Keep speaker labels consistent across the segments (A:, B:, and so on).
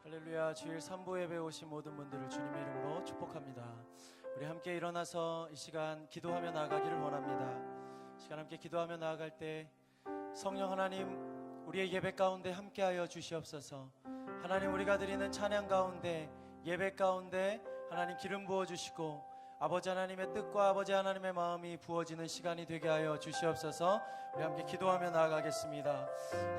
A: 할렐루야. 주일 3부 예배 오신 모든 분들을 주님의 이름으로 축복합니다. 우리 함께 일어나서 이 시간 기도하며 나아가기를 원합니다. 이 시간 함께 기도하며 나아갈 때 성령 하나님, 우리의 예배 가운데 함께하여 주시옵소서. 하나님, 우리가 드리는 찬양 가운데, 예배 가운데 하나님 기름 부어주시고 아버지 하나님의 뜻과 아버지 하나님의 마음이 부어지는 시간이 되게 하여 주시옵소서. 우리 함께 기도하며 나아가겠습니다.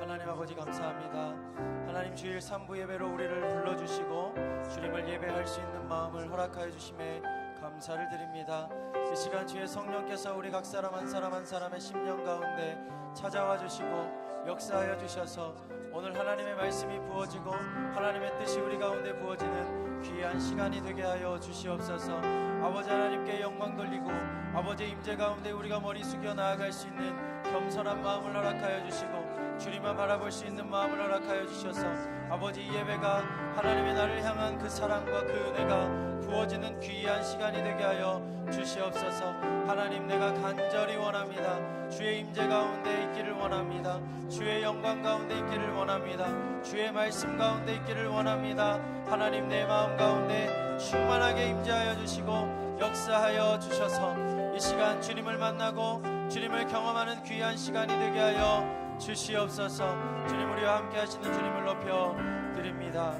A: 하나님 아버지 감사합니다. 하나님, 주일 3부 예배로 우리를 불러주시고 주님을 예배할 수 있는 마음을 허락하여 주심에 감사를 드립니다. 이 시간 주의 성령께서 우리 각 사람 한 사람 한 사람의 심령 가운데 찾아와 주시고 역사하여 주셔서 오늘 하나님의 말씀이 부어지고 하나님의 뜻이 우리 가운데 부어지는 귀한 시간이 되게 하여 주시옵소서. 아버지 하나님께 영광 돌리고 아버지의 임재 가운데 우리가 머리 숙여 나아갈 수 있는 겸손한 마음을 허락하여 주시고 주님만 바라볼 수 있는 마음을 허락하여 주셔서 아버지, 이 예배가 하나님의 나를 향한 그 사랑과 그 은혜가 부어지는 귀한 시간이 되게 하여 주시옵소서. 하나님, 내가 간절히 원합니다. 주의 임재 가운데 있기를 원합니다. 주의 영광 가운데 있기를 원합니다. 주의 말씀 가운데 있기를 원합니다. 하나님, 내 마음 가운데 충만하게 임재하여 주시고 역사하여 주셔서 이 시간 주님을 만나고 주님을 경험하는 귀한 시간이 되게 하여 주시옵소서. 주님, 우리와 함께 하시는 주님을 높여 드립니다.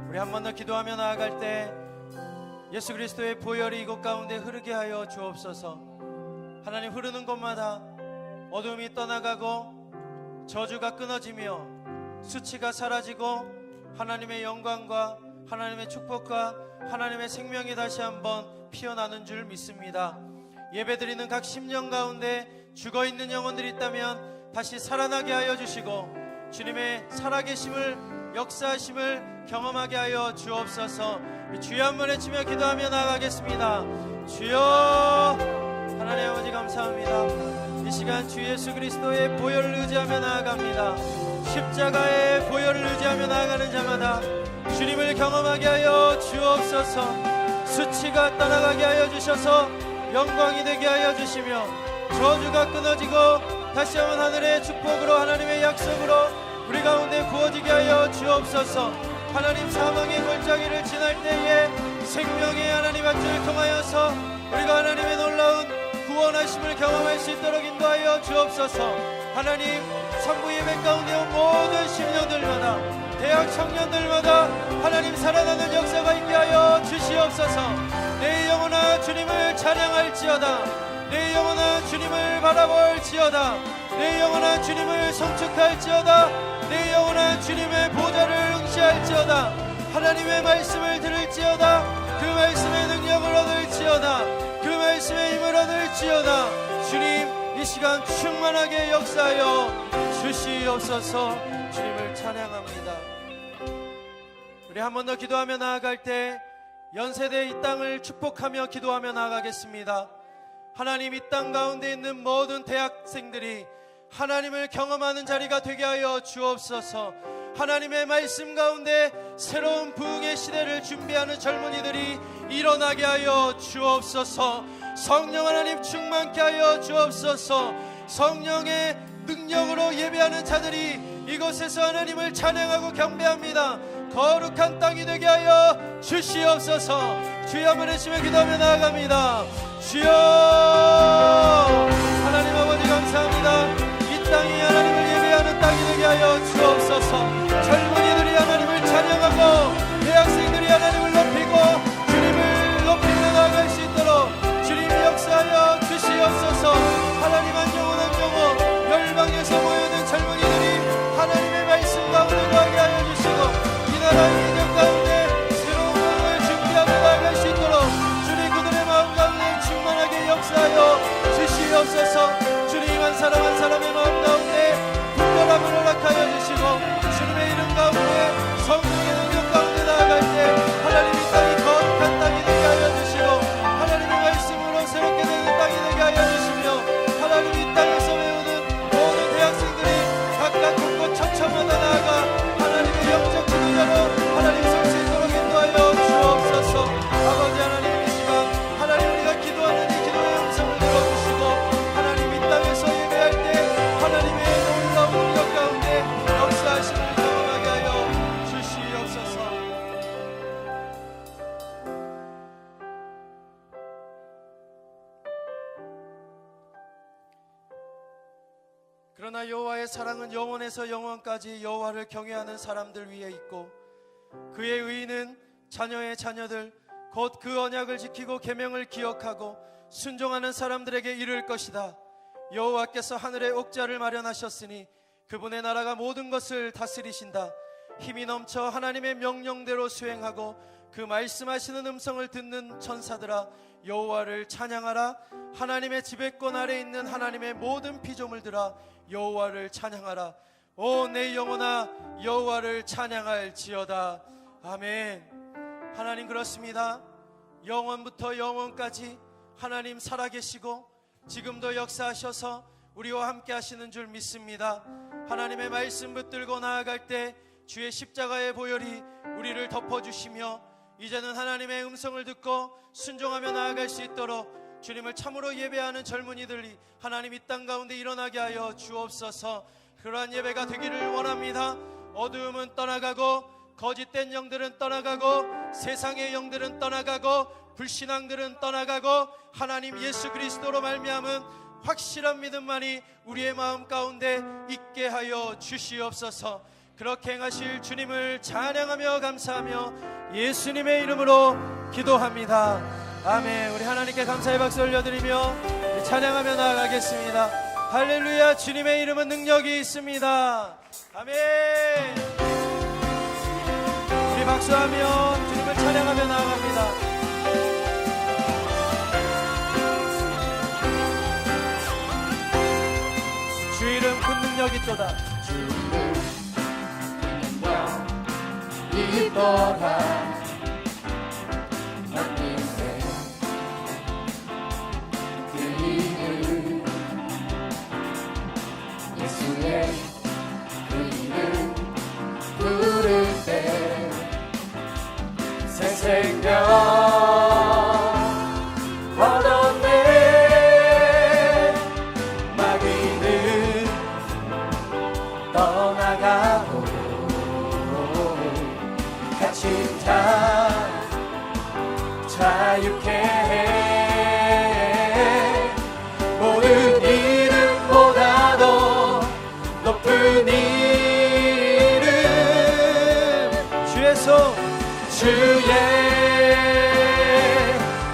A: 우리 한 번 더 기도하며 나아갈 때 예수 그리스도의 보혈이 이곳 가운데 흐르게 하여 주옵소서. 하나님, 흐르는 곳마다 어둠이 떠나가고 저주가 끊어지며 수치가 사라지고 하나님의 영광과 하나님의 축복과 하나님의 생명이 다시 한번 피어나는 줄 믿습니다. 예배드리는 각 심령 가운데 죽어있는 영혼들이 있다면 다시 살아나게 하여 주시고 주님의 살아계심을, 역사하심을 경험하게 하여 주옵소서. 주여 한번 외치며 기도하며 나아가겠습니다. 주여. 하나님 아버지 감사합니다. 이 시간 주 예수 그리스도의 보혈을 의지하며 나아갑니다. 십자가의 보혈을 의지하며 나아가는 자마다 주님을 경험하게 하여 주옵소서. 수치가 떠나가게 하여 주셔서 영광이 되게 하여 주시며 저주가 끊어지고 다시 한번 하늘의 축복으로 하나님의 약속으로 우리 가운데 부어지게 하여 주옵소서. 하나님, 사망의 골짜기를 지날 때에 생명의 하나님 앞을 통하여서 우리가 하나님의 놀라운 구원하심을 경험할 수 있도록 인도하여 주옵소서. 하나님, 3부 예배 가운데 온 모든 심령들마다, 대학 청년들마다 하나님 살아나는 역사가 있게 하여 주시옵소서. 내 영혼아 주님을 찬양할지어다. 내 영혼아 주님을 바라볼지어다. 내 영혼아 주님을 송축할지어다. 내 영혼아 주님의 보좌를 응시할지어다. 하나님의 말씀을 들을지어다. 그 말씀의 능력을 얻을지어다. 그 말씀의 힘을 얻을지어다. 주님, 이 시간 충만하게 역사하여 주시옵소서. 주님을 찬양합니다. 우리 한 번 더 기도하며 나아갈 때 연세대 이 땅을 축복하며 기도하며 나아가겠습니다. 하나님, 이 땅 가운데 있는 모든 대학생들이 하나님을 경험하는 자리가 되게 하여 주옵소서. 하나님의 말씀 가운데 새로운 부흥의 시대를 준비하는 젊은이들이 일어나게 하여 주옵소서. 성령 하나님 충만케 하여 주옵소서. 성령의 능력으로 예배하는 자들이 이곳에서 하나님을 찬양하고 경배합니다. 거룩한 땅이 되게 하여 주시옵소서. 주여 한번 외치며 기도하며 나아갑니다. 주여. 하나님 아버지 감사합니다. 이 땅이 하나님을 예배하는 땅이 되게 하여 주옵소서. 젊은이들이 하나님을 찬양하고 대학생들이 하나님을 높이고 주님을 높이며 나아갈 수 있도록 주님이 역사하여 주시옵소서. 하나님, 한 영혼 한 영혼 열방에서 모여있는 젊은이들이 하나님의 말씀 가운데 거하게 하여 주시고 이 나라의 이전 가운데 새로운 몸을 준비하며 나아갈 수 있도록 주님 그들의 마음 가운데 충만하게 역사하여 주시옵소서. 주님, 한 사람 한 사람의 마음 가운데 분별함을 허락하여 주시고 그러나 여호와의 사랑은 영원에서 영원까지 여호와를 경외하는 사람들 위에 있고 그의 의인은 자녀의 자녀들 곧 그 언약을 지키고 계명을 기억하고 순종하는 사람들에게 이를 것이다. 여호와께서 하늘에 옥좌를 마련하셨으니 그분의 나라가 모든 것을 다스리신다. 힘이 넘쳐 하나님의 명령대로 수행하고 그 말씀하시는 음성을 듣는 천사들아 여호와를 찬양하라. 하나님의 지배권 아래 있는 하나님의 모든 피조물들아 여호와를 찬양하라. 오 내 영혼아 여호와를 찬양할지어다. 아멘. 하나님 그렇습니다. 영원부터 영원까지 하나님 살아계시고 지금도 역사하셔서 우리와 함께 하시는 줄 믿습니다. 하나님의 말씀 붙들고 나아갈 때 주의 십자가의 보혈이 우리를 덮어주시며 이제는 하나님의 음성을 듣고 순종하며 나아갈 수 있도록 주님을 참으로 예배하는 젊은이들이 하나님 이 땅 가운데 일어나게 하여 주옵소서. 그러한 예배가 되기를 원합니다. 어두움은 떠나가고 거짓된 영들은 떠나가고 세상의 영들은 떠나가고 불신앙들은 떠나가고 하나님 예수 그리스도로 말미암은 확실한 믿음만이 우리의 마음 가운데 있게 하여 주시옵소서. 그렇게 행하실 주님을 찬양하며 감사하며 예수님의 이름으로 기도합니다. 아멘. 우리 하나님께 감사의 박수 올려드리며 찬양하며 나아가겠습니다. 할렐루야. 주님의 이름은 능력이 있습니다. 아멘. 우리 박수하며 주님을 찬양하며 나아갑니다. 주 이름 큰 능력이 있도다.
B: 주 이름 있도다. 만민의 그 이름 예수의 그 이름 부를 때 새 생명 얻었네. 마귀는 떠나가고 갇힌 자 자유케 해. 모든 이름보다도 높은 이름
A: 주의 손
B: 주의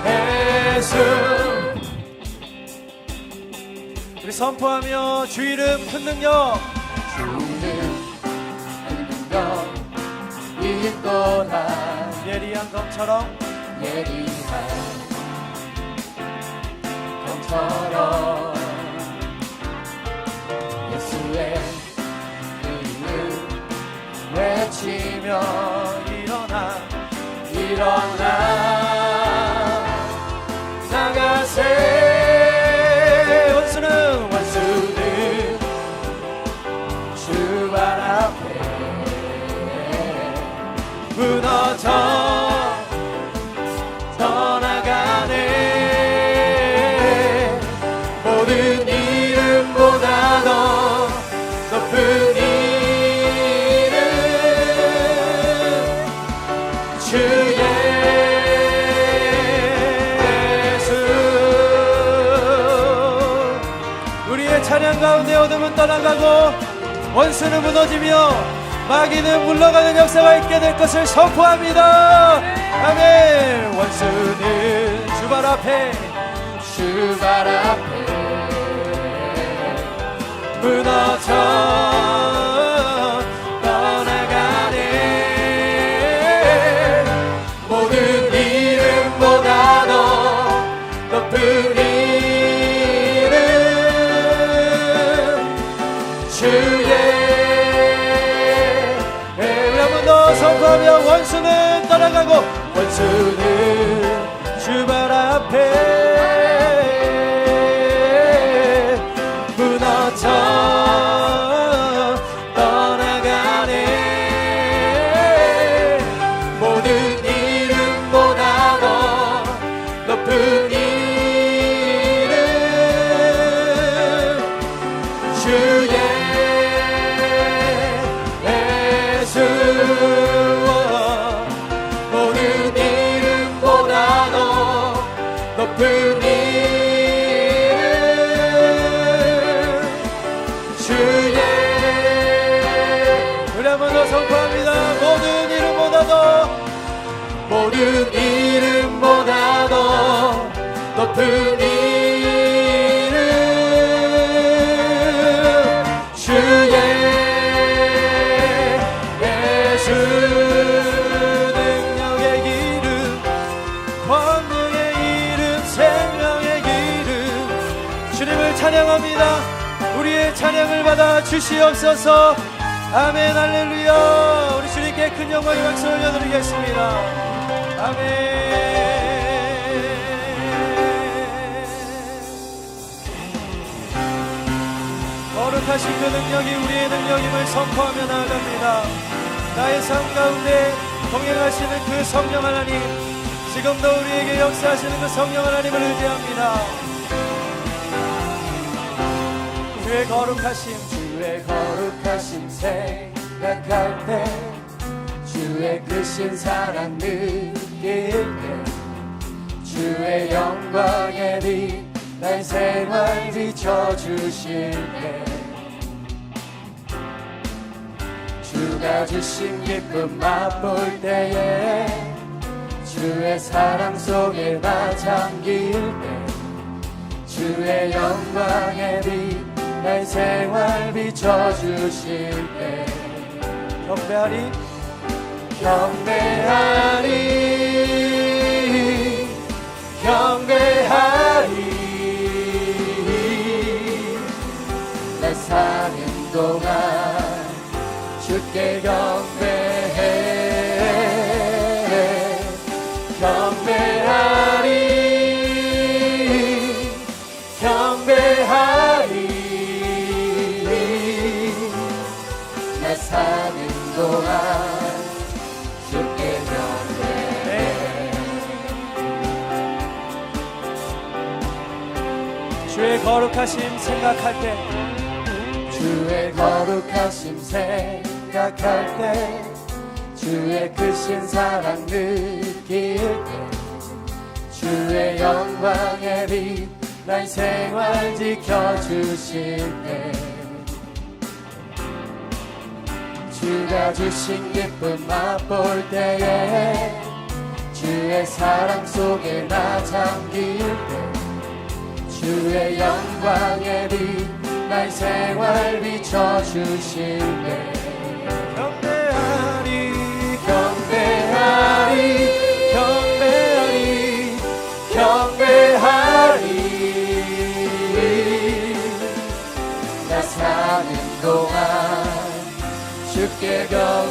B: 예수.
A: 우리 선포하며 주 이름 큰 능력.
B: 주 이름 큰 능력 있도다.
A: 예리한 검처럼
B: 예리한 검처럼 예수의 그 이름 외치며
A: 일어나
B: 나가세. 원수는 주 발 앞에 무너져 떠나가네. 모든 이름보다도 높은 이름 주의 예수.
A: 우리의 찬양 가운데 어둠은 떠나가고 원수는 무너지며 마귀는 물러가는 역사가 있게 될 것을 선포합니다. 아멘. 원수는 주 발 앞에 무너져 떠나가네.
B: 모든 이름보다도 높은 이름 주의
A: 우리 한 번 더 선포하며 원수는 떠나가고
B: 원수는
A: 주 발 앞에 무너져 떠나가네.
B: 모든 이름보다도 높은 이름 주의 예수. 모든 이름 높은 이름 주의 예수
A: 능력의 이름 권능의 이름 생명의 이름 주님을 찬양합니다. 우리의 찬양을 받아 주시옵소서. 아멘 할렐루야. 우리 주님께 큰 영광의 박수 올려드리겠습니다. 아멘. 거룩하신 그 능력이 우리의 능력임을 선포하며 나아갑니다. 나의 삶 가운데 동행하시는 그 성령 하나님, 지금도 우리에게 역사하시는 그 성령 하나님을 의지합니다. 주의 거룩하심
B: 생각할 때 주의 크신 사랑 느낄 때 주의 영광의 빛 날 생활 비춰주실 때 주가 주신 기쁨 맛볼 때에 주의 사랑 속에 나 잠길 때 주의 영광의 빛 날 생활 비춰주실 때
A: 경배하리
B: 날 사는 동안 주께 경배하리 날 사는 동안 주께 경배해
A: 주의 거룩하심 생각할 때
B: 주의 거룩하심 생각할 때 주의 크신 사랑 느낄 때 주의 영광의 빛 날 생활 지켜주실 때 주가 주신 기쁨 맛볼 때에 주의 사랑 속에 나 잠길 때 주의 영광의 빛 날 생활 비춰주실 때
A: 경배하리
B: 나 사는 동안 주께 경배하리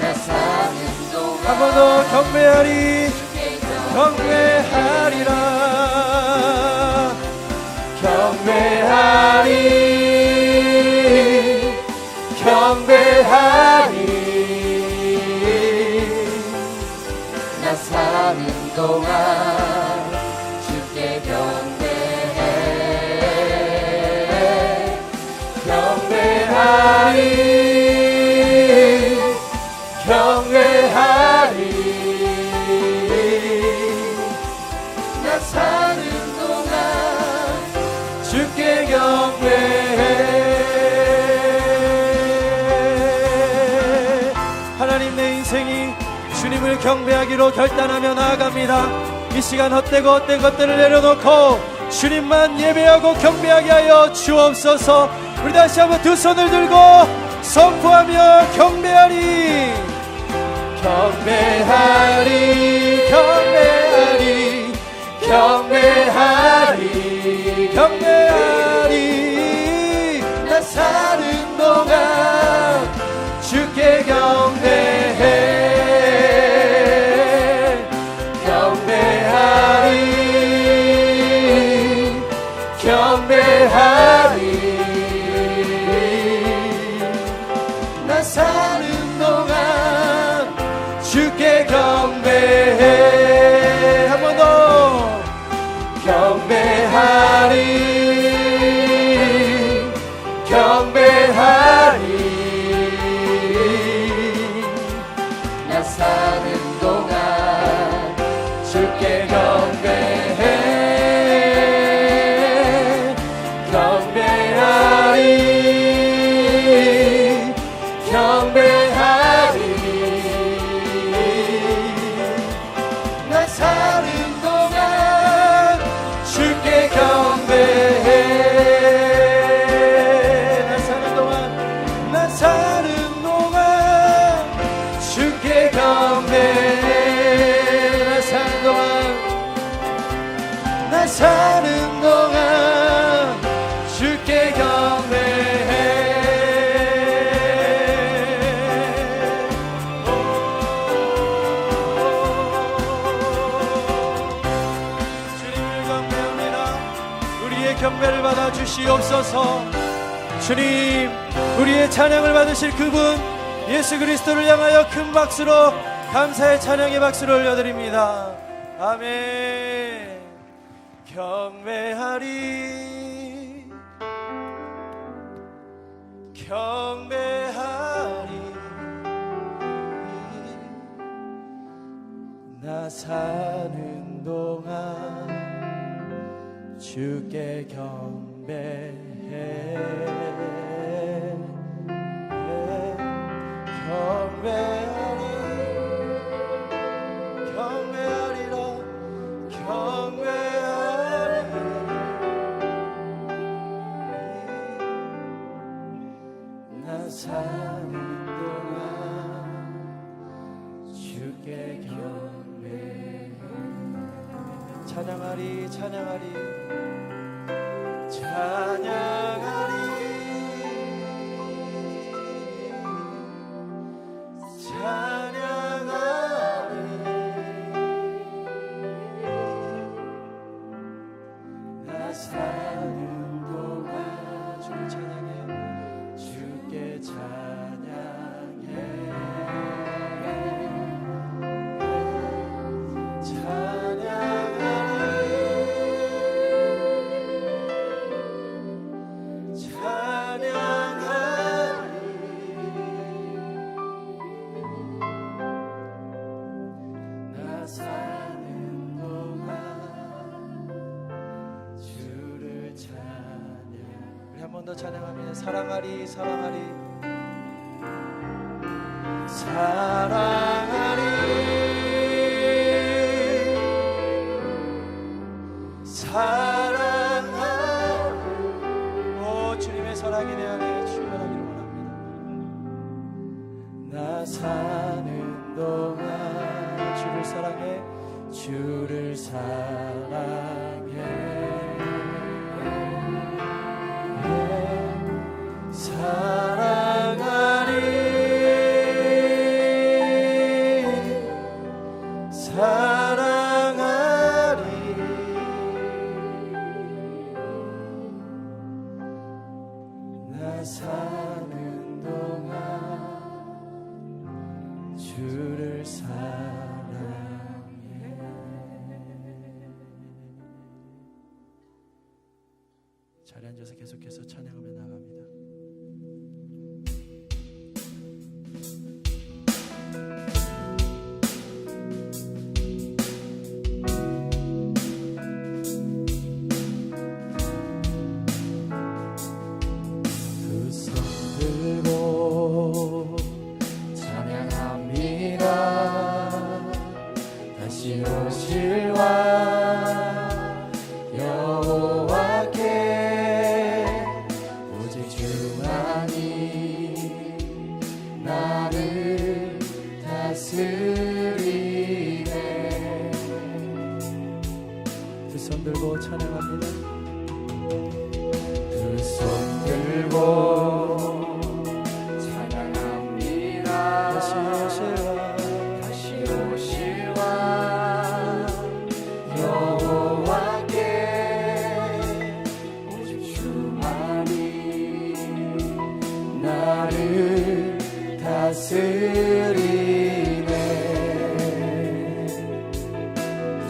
B: 나 사는 동안
A: 한 번 더 경배하리라
B: 경배하리 나 사는 동안 주께 경배해 경배하리 나 사는 동안 주께 경배해
A: 하나님 내 인생이 주님을 경배하기로 결단하며 나아갑니다. 이 시간 헛되고 헛된 것들을 내려놓고 주님만 예배하고 경배하게 하여 주옵소서. 우리 다시 한번 두 손을 들고 선포하며 경배하리
B: 경배하리 나 사는 동안 주께 경배해 경배하리 나 사는 동안 주께 경배해
A: 한 번 더
B: 경배하리 나 사는 동안 주께 경배해 나 사는 동안 주께 경배해.
A: 나 사는 동안
B: 나 사는 동안 주께 경배해. 나 사는 동안 나 사는 동안 주께 경배해.
A: 주님을 경배합니다. 우리의 경배를 받아 주시옵소서. 주님, 우리의 찬양을 받으실 그분 예수 그리스도를 향하여 큰 박수로 감사의 찬양의 박수를 올려드립니다. 아멘. 경배하리 경배하리
B: 나 사는 동안 주께 경배해. 경배하리 경배하리라 경배하리. 나 사는 동안 주께 경배해.
A: 찬양하리 찬양하리
B: 찬양하리 찬양하리. 나 사는 동안
A: 주를 찬양해
B: 주께 찬양해. 나 사는 동안 주를 찬양.
A: 우리 한 번 더 찬양합니다. 사랑하리 사랑하리
B: 사랑하리
A: 오 주님의 사랑이 내 안에 충만하기를 원합니다.
B: 나 사는 동안
A: 주를 사랑해
B: 주를 사랑해. 사랑하리 사랑하리. 나 사는 동안 주를 사랑해.
A: 자리에 앉아서 계속해서 찬양하며 나갑니다.
B: 두 손 들고 찬양합니다. 다시 오실 왕 여호와께 오직 주만이 나를 다스리네.
A: 두 손 들고 찬양합니다.
B: 두 손 들고 찬양합니다.
A: 다시 오실 왕
B: 다시 오실 왕 여호와께 오직 주만이 나를 다스리네.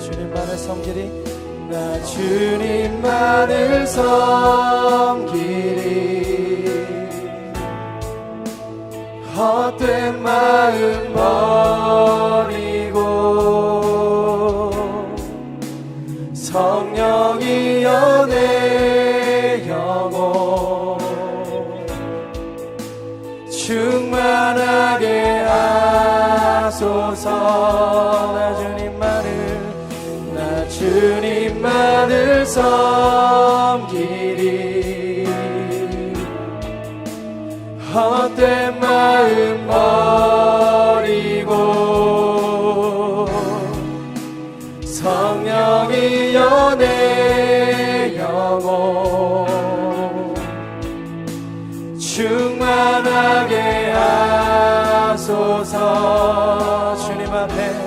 A: 주님만을 섬기리
B: 나 주님만을 섬기리. 헛된 마음 버리고 성령이여 내 영혼 충만하게 하소서.
A: 나 주님만을
B: 주님만을 섬기리. 헛된 마음 버리고 성령이여 내 영혼 충만하게 하소서. 주님 앞에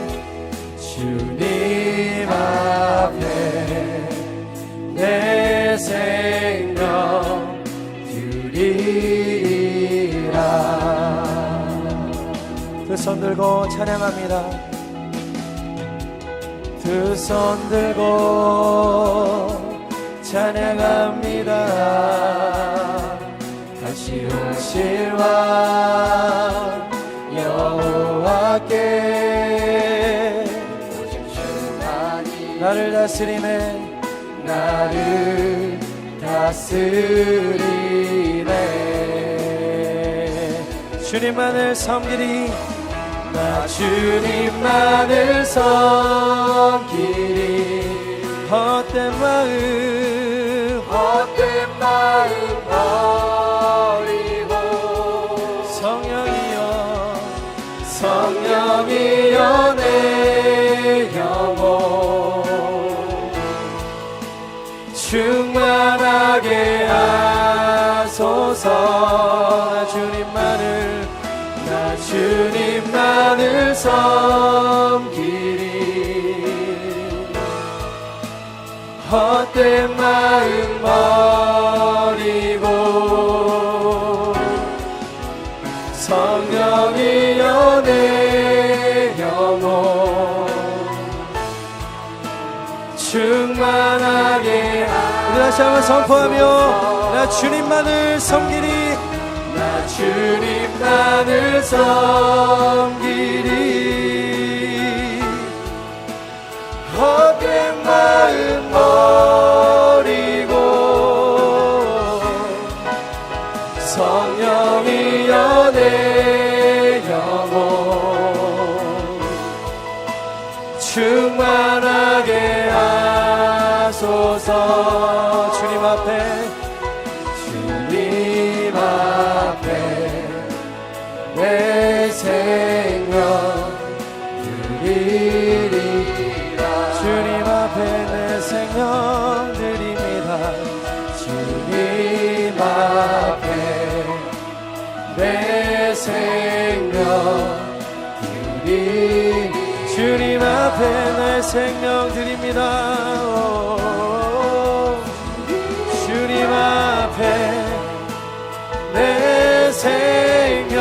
B: 내 생명 드리리라.
A: 두 손 들고 찬양합니다.
B: 두 손 들고 찬양합니다. 다시 오실 왕 여호와께 오직 주만이
A: 나를 다스리네.
B: 나를 다스리네.
A: 주님만을 섬기리.
B: 나 주님만을 섬기리.
A: 헛된 마음
B: 버리고 성령이여 내 영혼 충만하게 하소서. 나 주님만을 섬기리. 헛된 마음 버리고 성령이여 내 영혼 충만하게
A: 우리 다시 한번 선포하며 나 주님만을 섬기리.
B: 나 주님만을 섬기리. 헛된 마음 버리고 성령이여 내 영혼 충만하게 하소서. 주님 앞에 내 생명 드리리라.
A: 주님 앞에 내 생명 드립니다.
B: 주님 앞에 내 생명 드리리.
A: 주님 앞에 내 생명 드립니다. 주님 앞에 내 생명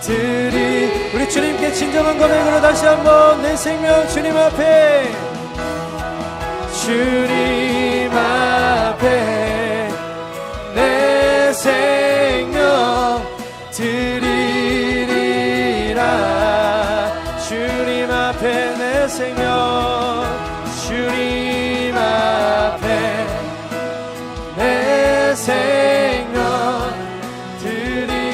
A: 드리. 우리 주님께 진정한 고백으로 다시 한번 내 생명 주님 앞에.
B: 주님 앞에 내 생명 드리리라.
A: 주님 앞에 내 생명.
B: 주님 앞에 내 생명 드리리라.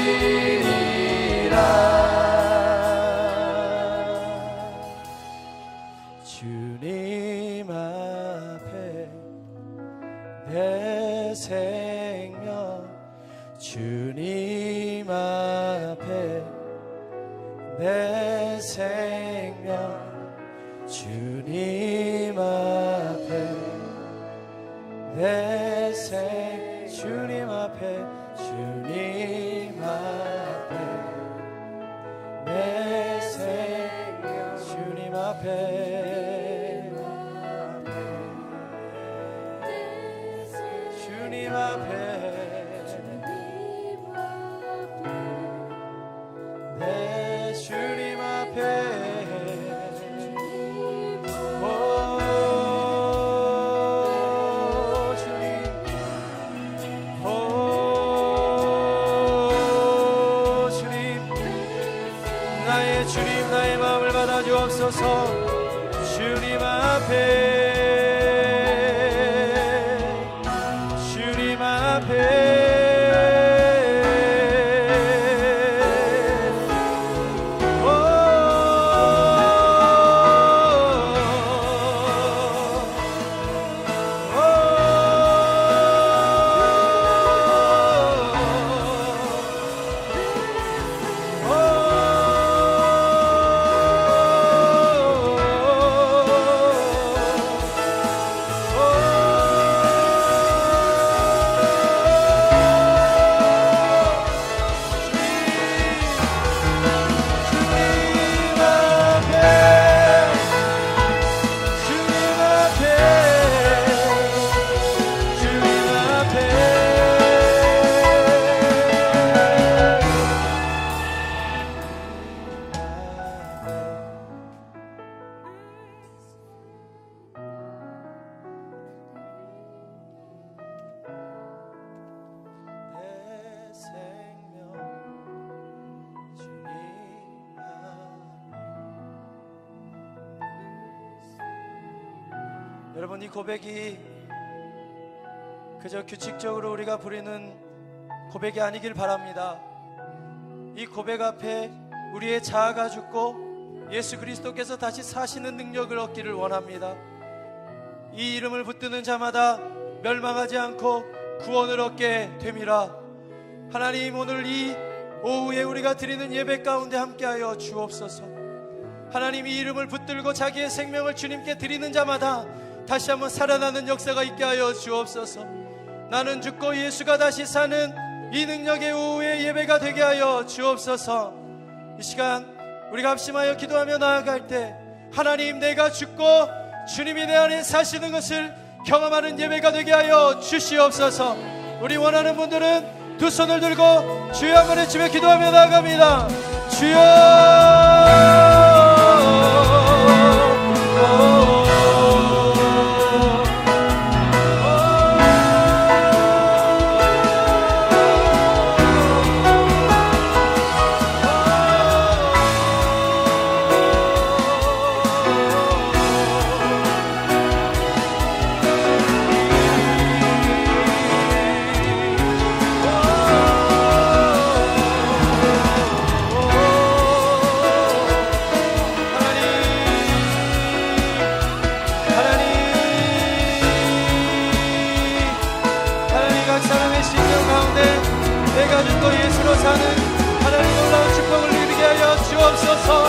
A: 주님 앞에 내 생명. 주님 앞에 내 생명. 주님 앞에 내 생. 주님 앞에 주님 앞에 내 생명. 주님 앞에 주님 앞에 내 주님 앞에. 오 주님, 오 주님, 나의 주님, 나의 마음을 받아주옵소서. 주님 앞에, 주님 앞에. 여러분, 이 고백이 그저 규칙적으로 우리가 부리는 고백이 아니길 바랍니다. 이 고백 앞에 우리의 자아가 죽고 예수 그리스도께서 다시 사시는 능력을 얻기를 원합니다. 이 이름을 붙드는 자마다 멸망하지 않고 구원을 얻게 됨이라. 하나님, 오늘 이 오후에 우리가 드리는 예배 가운데 함께하여 주옵소서. 하나님, 이 이름을 붙들고 자기의 생명을 주님께 드리는 자마다 다시 한번 살아나는 역사가 있게 하여 주옵소서. 나는 죽고 예수가 다시 사는 이 능력의 오후의 예배가 되게 하여 주옵소서. 이 시간 우리가 합심하여 기도하며 나아갈 때 하나님, 내가 죽고 주님이 내 안에 사시는 것을 경험하는 예배가 되게 하여 주시옵소서. 우리 원하는 분들은 두 손을 들고 주여 한번 외치며 기도하며 나아갑니다. 주여. 내가 죽고 예수로 사는 하나님 놀라운 축복을 누리게 하여 주옵소서.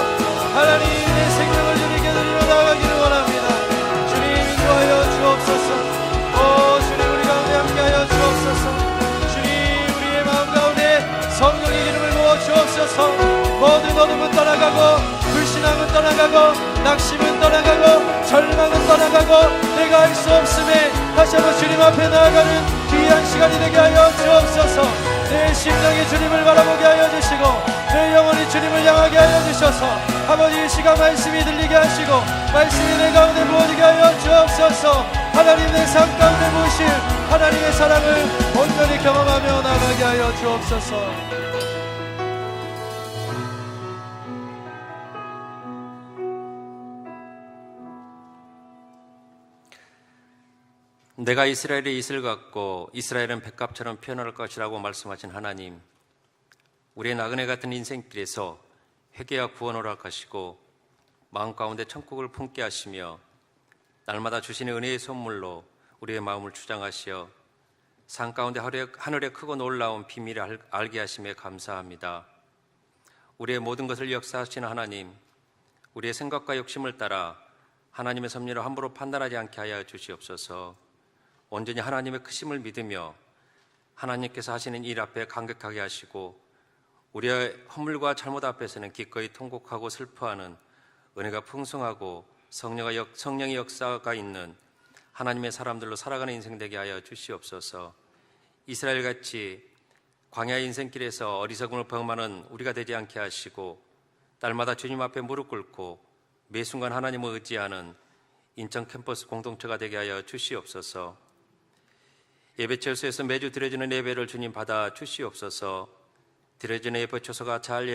A: 하나님, 내 생명을 주님께 드리러 나가기를 원합니다. 주님, 인도하여 주옵소서. 오 주님, 우리 가운데 함께하여 주옵소서. 주님, 우리의 마음 가운데 성령의 기름을 부어 주옵소서. 모든 어둠은 떠나가고 불신앙은 떠나가고 낙심은 떠나가고 절망은 떠나가고 내가 할 수 없음에 다시 한번 주님 앞에 나아가는 귀한 시간이 되게 하여 주옵소서. 내 심령이 주님을 바라보게 하여 주시고 내 영혼이 주님을 향하게 하여 주셔서 아버지, 이 시간 말씀이 들리게 하시고 말씀이 내 가운데 부어지게 하여 주옵소서. 하나님, 내 삶 가운데 부으실 하나님의 사랑을 온전히 경험하며 나가게 하여 주옵소서.
C: 내가 이스라엘의 이슬 같고 이스라엘은 백합처럼 피어날 것이라고 말씀하신 하나님, 우리의 나그네 같은 인생길에서 회개와 구원을 허락하시고 마음 가운데 천국을 품게 하시며 날마다 주시는 은혜의 선물로 우리의 마음을 주장하시어 산 가운데 하늘의 크고 놀라운 비밀을 알게 하심에 감사합니다. 우리의 모든 것을 역사하시는 하나님, 우리의 생각과 욕심을 따라 하나님의 섭리를 함부로 판단하지 않게 하여 주시옵소서. 온전히 하나님의 크심을 믿으며 하나님께서 하시는 일 앞에 감격하게 하시고 우리의 허물과 잘못 앞에서는 기꺼이 통곡하고 슬퍼하는 은혜가 풍성하고 성령의 역사가 있는 하나님의 사람들로 살아가는 인생 되게 하여 주시옵소서. 이스라엘같이 광야 인생길에서 어리석음을 범하는 우리가 되지 않게 하시고 날마다 주님 앞에 무릎 꿇고 매 순간 하나님을 의지하는 인천 캠퍼스 공동체가 되게 하여 주시옵소서. 예배처소에서 매주 드려지는 예배를 주님 받아 주시옵소서. 드려지는 예배처소가 잘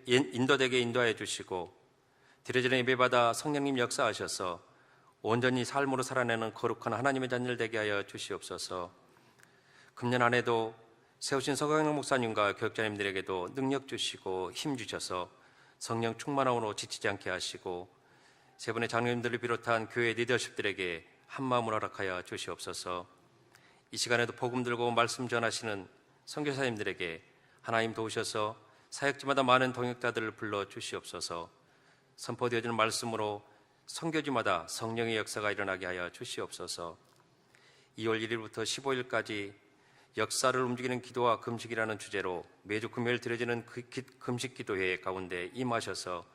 C: 인도되게 인도하여 주시고 드려지는 예배받아 성령님 역사하셔서 온전히 삶으로 살아내는 거룩한 하나님의 자녀들 되게 하여 주시옵소서. 금년 안에도 세우신 서강영 목사님과 교역자님들에게도 능력 주시고 힘 주셔서 성령 충만함으로 지치지 않게 하시고 세 분의 장로님들을 비롯한 교회 리더십들에게 한마음을 허락하여 주시옵소서. 이 시간에도 복음 들고 말씀 전하시는 선교사님들에게 하나님 도우셔서 사역지마다 많은 동역자들을 불러 주시옵소서. 선포되어지는 말씀으로 선교지마다 성령의 역사가 일어나게 하여 주시옵소서. 2월 1일부터 15일까지 역사를 움직이는 기도와 금식이라는 주제로 매주 금요일 드려지는 금식 기도회 가운데 임하셔서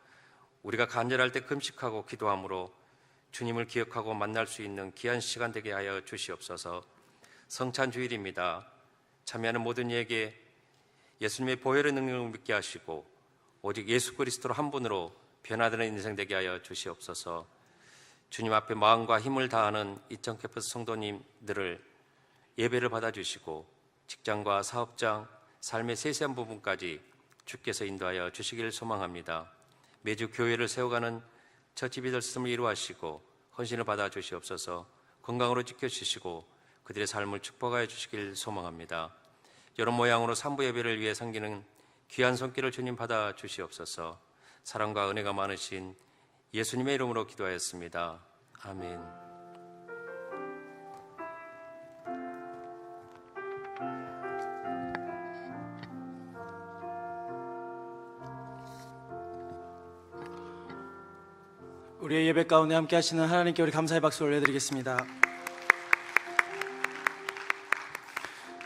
C: 우리가 간절할 때 금식하고 기도함으로 주님을 기억하고 만날 수 있는 귀한 시간 되게 하여 주시옵소서. 성찬 주일입니다. 참여하는 모든 이에게 예수님의 보혈의 능력을 믿게 하시고 오직 예수 그리스도로 한 분으로 변화되는 인생 되게 하여 주시옵소서. 주님 앞에 마음과 힘을 다하는 이천 캠퍼스 성도님들을 예배를 받아주시고 직장과 사업장, 삶의 세세한 부분까지 주께서 인도하여 주시기를 소망합니다. 매주 교회를 세워가는 처치비들씀을 이루하시고 헌신을 받아 주시옵소서. 건강으로 지켜주시고 그들의 삶을 축복하여 주시길 소망합니다. 여러 모양으로 산부 예배를 위해 섬기는 귀한 손길을 주님 받아 주시옵소서. 사랑과 은혜가 많으신 예수님의 이름으로 기도하였습니다. 아멘.
A: 우리의 예배 가운데 함께 하시는 하나님께 우리 감사의 박수 올려드리겠습니다.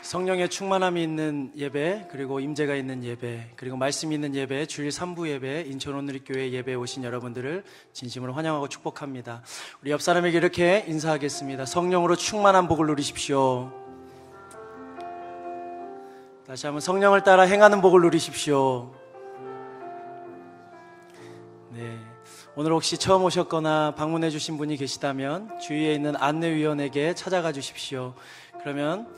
A: 성령의 충만함이 있는 예배, 그리고 임재가 있는 예배, 그리고 말씀이 있는 예배, 주일 3부 예배, 인천 온누리교회 예배에 오신 여러분들을 진심으로 환영하고 축복합니다. 우리 옆 사람에게 이렇게 인사하겠습니다. 성령으로 충만한 복을 누리십시오. 다시 한번 성령을 따라 행하는 복을 누리십시오. 네. 오늘 혹시 처음 오셨거나 방문해 주신 분이 계시다면 주위에 있는 안내위원에게 찾아가 주십시오. 그러면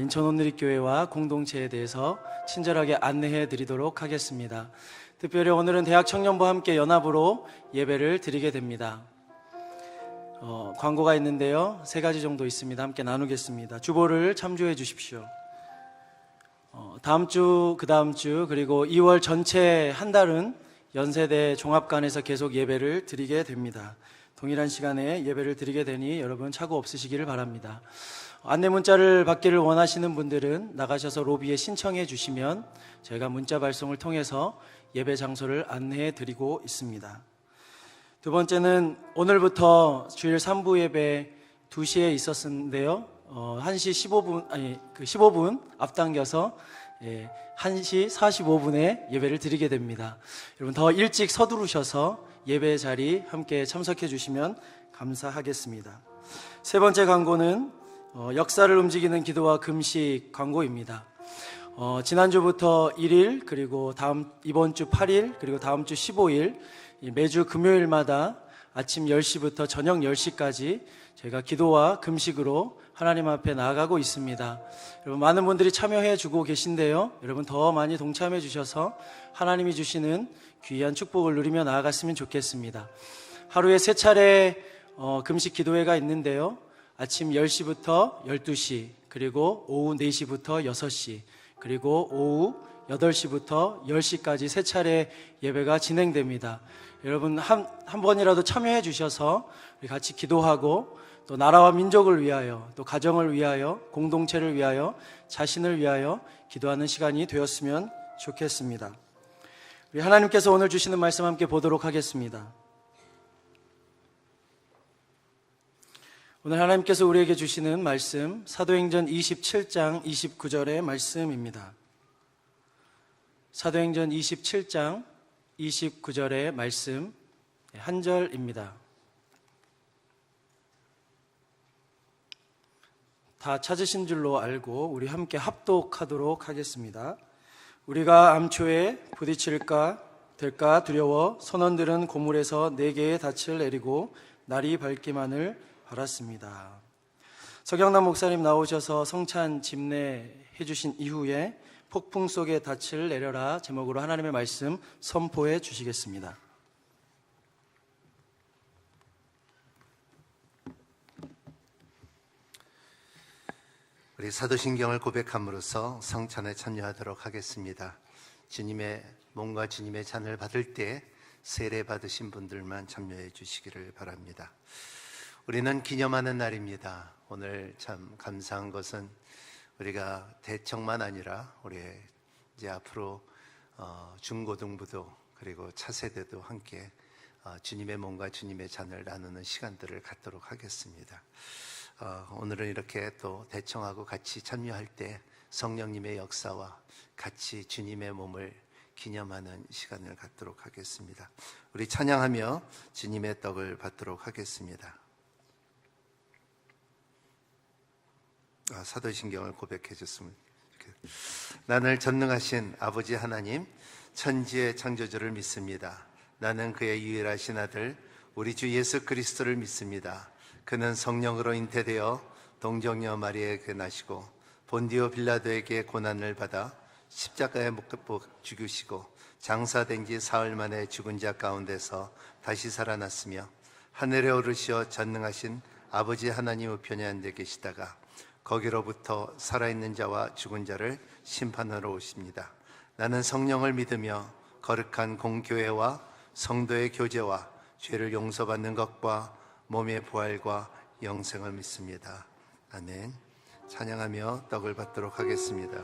A: 인천 온누리교회와 공동체에 대해서 친절하게 안내해 드리도록 하겠습니다. 특별히 오늘은 대학 청년부와 함께 연합으로 예배를 드리게 됩니다. 광고가 있는데요, 3가지 정도 있습니다. 함께 나누겠습니다. 주보를 참조해 주십시오. 다음 주, 그 다음 주, 그리고 2월 전체 한 달은 연세대 종합관에서 계속 예배를 드리게 됩니다. 동일한 시간에 예배를 드리게 되니 여러분 착오 없으시기를 바랍니다. 안내 문자를 받기를 원하시는 분들은 나가셔서 로비에 신청해 주시면 저희가 문자 발송을 통해서 예배 장소를 안내해 드리고 있습니다. 두 번째는 오늘부터 주일 3부 예배 2시에 있었는데요, 1시 15분 앞당겨서 1시 45분에 예배를 드리게 됩니다. 여러분 더 일찍 서두르셔서 예배 자리 함께 참석해 주시면 감사하겠습니다. 세 번째 광고는 역사를 움직이는 기도와 금식 광고입니다. 지난주부터 1일, 그리고 이번 주 8일, 그리고 다음 주 15일 매주 금요일마다 아침 10시부터 저녁 10시까지 저희가 기도와 금식으로 하나님 앞에 나아가고 있습니다. 여러분 많은 분들이 참여해 주고 계신데요, 여러분 더 많이 동참해 주셔서 하나님이 주시는 귀한 축복을 누리며 나아갔으면 좋겠습니다. 하루에 3차례 금식 기도회가 있는데요, 아침 10시부터 12시, 그리고 오후 4시부터 6시, 그리고 오후 8시부터 10시까지 3차례 예배가 진행됩니다. 여러분 한 번이라도 참여해 주셔서 우리 같이 기도하고 또 나라와 민족을 위하여, 또 가정을 위하여, 공동체를 위하여, 자신을 위하여 기도하는 시간이 되었으면 좋겠습니다. 우리 하나님께서 오늘 주시는 말씀 함께 보도록 하겠습니다. 오늘 하나님께서 우리에게 주시는 말씀, 사도행전 27장 29절의 말씀입니다. 사도행전 27장 29절의 말씀 한 절입니다. 다 찾으신 줄로 알고 우리 함께 합독하도록 하겠습니다. 우리가 암초에 부딪힐까 될까 두려워 선원들은 고물에서 4개의 닻을 내리고 날이 밝기만을 바랐습니다. 서경남 목사님 나오셔서 성찬 집례해 주신 이후에 폭풍 속의 닻을 내려라 제목으로 하나님의 말씀 선포해 주시겠습니다.
D: 우리 사도신경을 고백함으로써 성찬에 참여하도록 하겠습니다. 주님의 몸과 주님의 잔을 받을 때 세례 받으신 분들만 참여해 주시기를 바랍니다. 우리는 기념하는 날입니다. 오늘 참 감사한 것은 우리가 대청만 아니라 우리 이제 앞으로 중고등부도 그리고 차세대도 함께 주님의 몸과 주님의 잔을 나누는 시간들을 갖도록 하겠습니다. 오늘은 이렇게 또 대청하고 같이 참여할 때 성령님의 역사와 같이 주님의 몸을 기념하는 시간을 갖도록 하겠습니다. 우리 찬양하며 주님의 떡을 받도록 하겠습니다. 사도신경을 고백해 줬습니다. 나는 전능하신 아버지 하나님, 천지의 창조주를 믿습니다. 나는 그의 유일하신 아들 우리 주 예수 그리스도를 믿습니다. 그는 성령으로 잉태되어 동정녀 마리아에게 나시고 본디오 빌라도에게 고난을 받아 십자가에 못 죽으시고 장사된 지 사흘 만에 죽은 자 가운데서 다시 살아났으며 하늘에 오르시어 전능하신 아버지 하나님 우편에 앉아 계시다가 거기로부터 살아있는 자와 죽은 자를 심판하러 오십니다. 나는 성령을 믿으며 거룩한 공교회와 성도의 교제와 죄를 용서받는 것과 몸의 부활과 영생을 믿습니다. 아멘. 찬양하며 떡을 받도록 하겠습니다.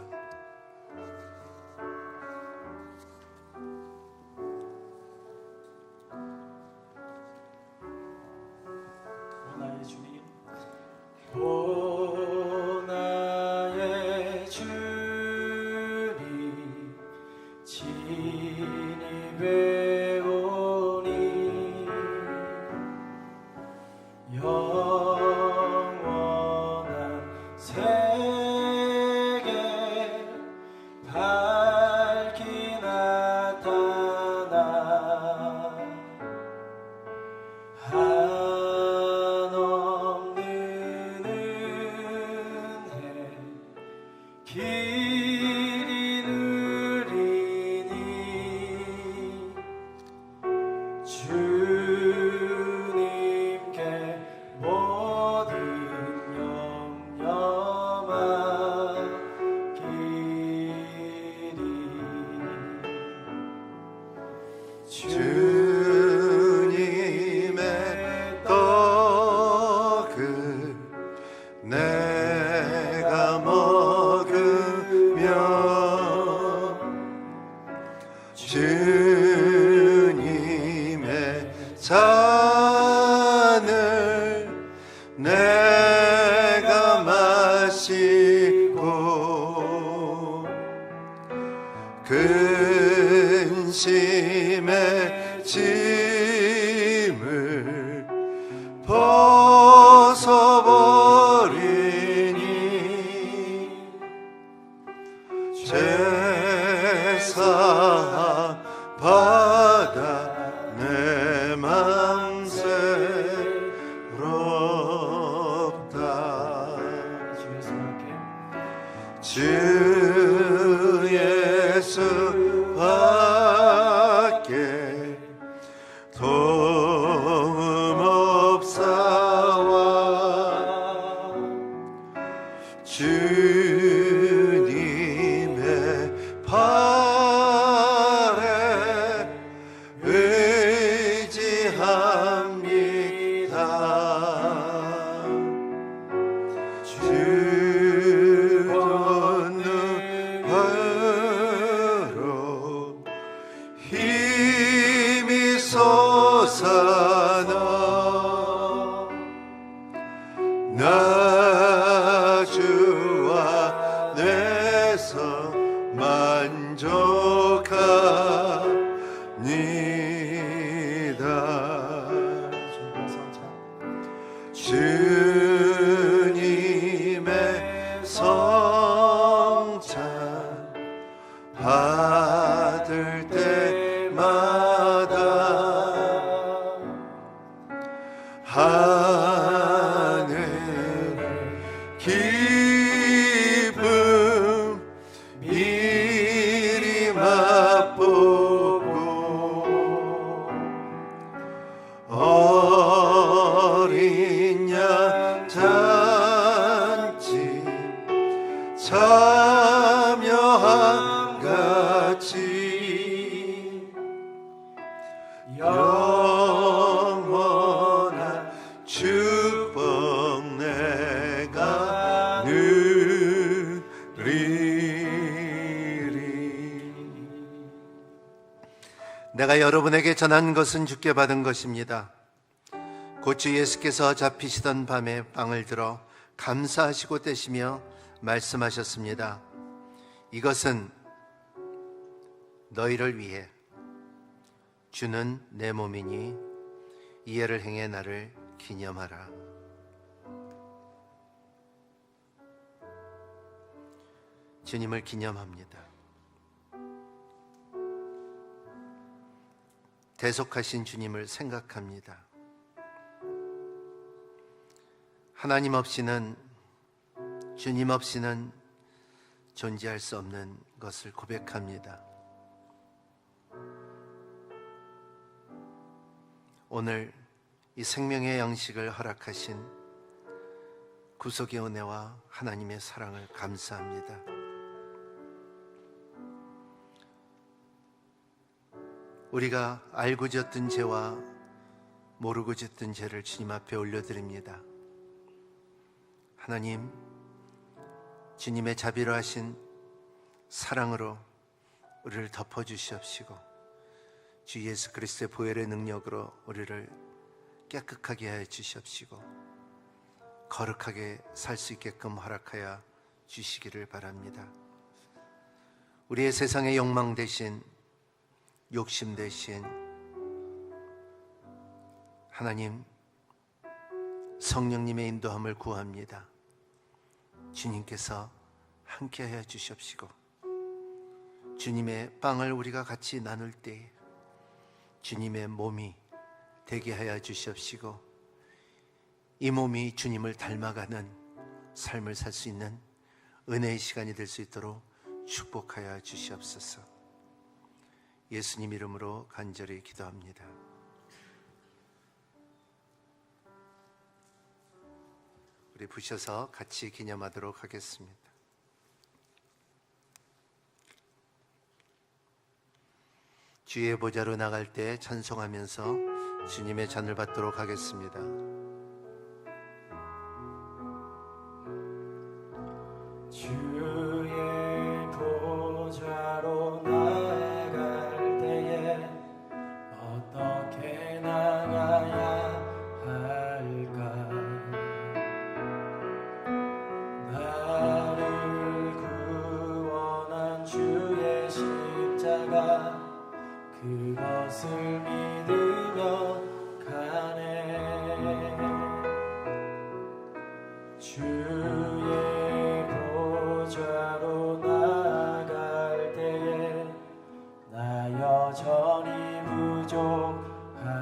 A: 오 나의 주님, 오 나의 주님, 진입해 오니 영원한 세계 밝히 나타나 한없는 은혜 길이 누리니 주님께 모든 영영하기리.
D: 주님의 떡을 내가 먹으며 주님의 잔을 내가 마시고 근심의 짐을 벗어버리니 제사 받아 내 맘 새롭다.
A: 주에서 함께
D: 주 예수 밖에 도움 없사와 주님의 팔에 의지합니다. 주 권능으로 힘이 솟아나 나 주와 내서 만족하니다. 주님의 성찬 받을 때마다 하늘 기쁨 미리 맛보고 어린 양 잔치 참여한 같이 영원한 축복 내가 누리리. 내가 여러분에게 전한 것은 주께 받은 것입니다. 곧 주 예수께서 잡히시던 밤에 빵을 들어 감사하시고 떼시며 말씀하셨습니다. 이것은 너희를 위해 주는 내 몸이니 이해를 행해 나를 기념하라. 주님을 기념합니다. 대속하신 주님을 생각합니다. 하나님 없이는, 주님 없이는 존재할 수 없는 것을 고백합니다. 오늘 이 생명의 양식을 허락하신 구속의 은혜와 하나님의 사랑을 감사합니다. 우리가 알고 졌던 죄와 모르고 졌던 죄를 주님 앞에 올려드립니다. 하나님, 주님의 자비로하신 사랑으로 우리를 덮어주시옵시고 주 예수 그리스도의 보혈의 능력으로 우리를 깨끗하게 하여 주시옵시고 거룩하게 살 수 있게끔 허락하여 주시기를 바랍니다. 우리의 세상의 욕망 대신 욕심 대신 하나님 성령님의 인도함을 구합니다. 주님께서 함께하여 주시옵시고 주님의 빵을 우리가 같이 나눌 때 주님의 몸이 되게 하여 주시옵시고 이 몸이 주님을 닮아가는 삶을 살 수 있는 은혜의 시간이 될 수 있도록 축복하여 주시옵소서. 예수님 이름으로 간절히 기도합니다. 우리 부셔서 같이 기념하도록 하겠습니다. 주의 보좌로 나갈 때 찬송하면서 주님의 잔을 받도록 하겠습니다.
A: 주의 보좌로 나갈 때에 어떻게 나가야 할까? 나를 구원한 주의 십자가 그것을 믿으며 가네. 주의 보좌로 나갈 때에 나 여전히 부족하나.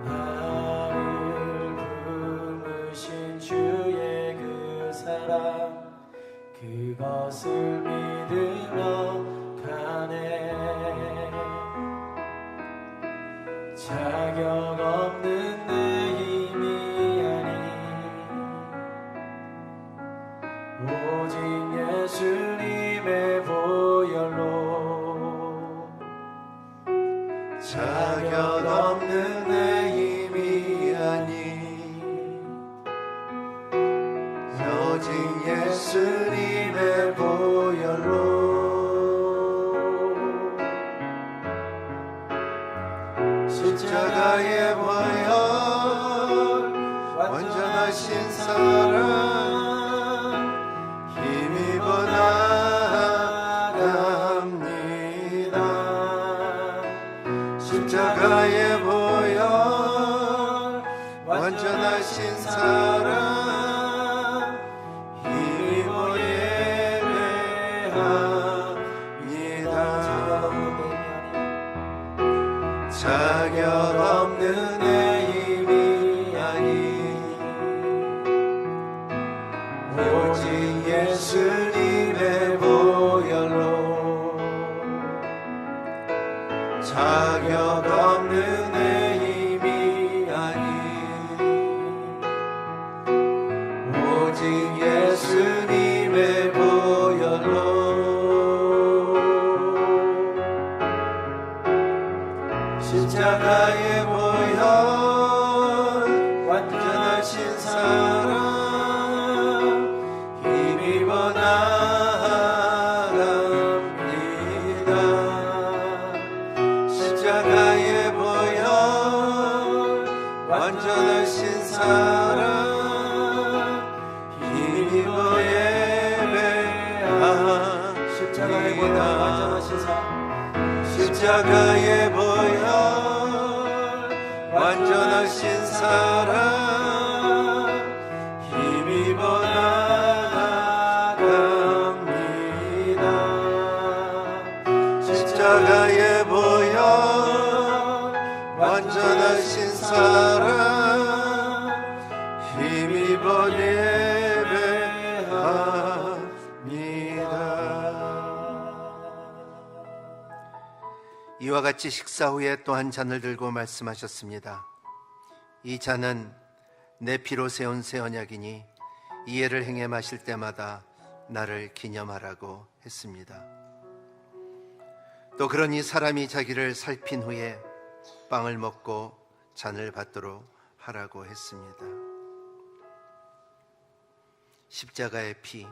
A: 나를 품으신 주의 그 사랑 그것을 믿으며 가네. 자격 없는 내 힘이 아닌 오직 예수님의 보혈로.
D: 자격 없는 내 힘이 아닌 오직 예수님의 보혈로. 십자가의 보혈 완전하신 사랑 힘입어 나갑니다. 십자가의 보혈 완전하신 사랑 힘입어 예배합니다. 자격 없는 내 힘이 아닌 오직 예수님의 보혈로. 자격 없는 내 힘이 아닌 오직 예수님의 보혈로. 십자가의 보혈 완전하신 사랑 힘입어 나갑니다. 십자가의 보혈 완전하신 사랑 힘입어 예배합니다.
A: 십자가의 보혈 완전하신 사랑
D: 십자가의 보혈 완전하신 사랑 힘입어 나갑니다. 십자가의 보혈 완전하신 사랑 힘입어 예배합니다. 이와 같이 식사 후에 또 한 잔을 들고 말씀하셨습니다. 이 잔은 내 피로 세운 새 언약이니 이해를 행해 마실 때마다 나를 기념하라고 했습니다. 또 그러니 사람이 자기를 살핀 후에 빵을 먹고 잔을 받도록 하라고 했습니다. 십자가의 피,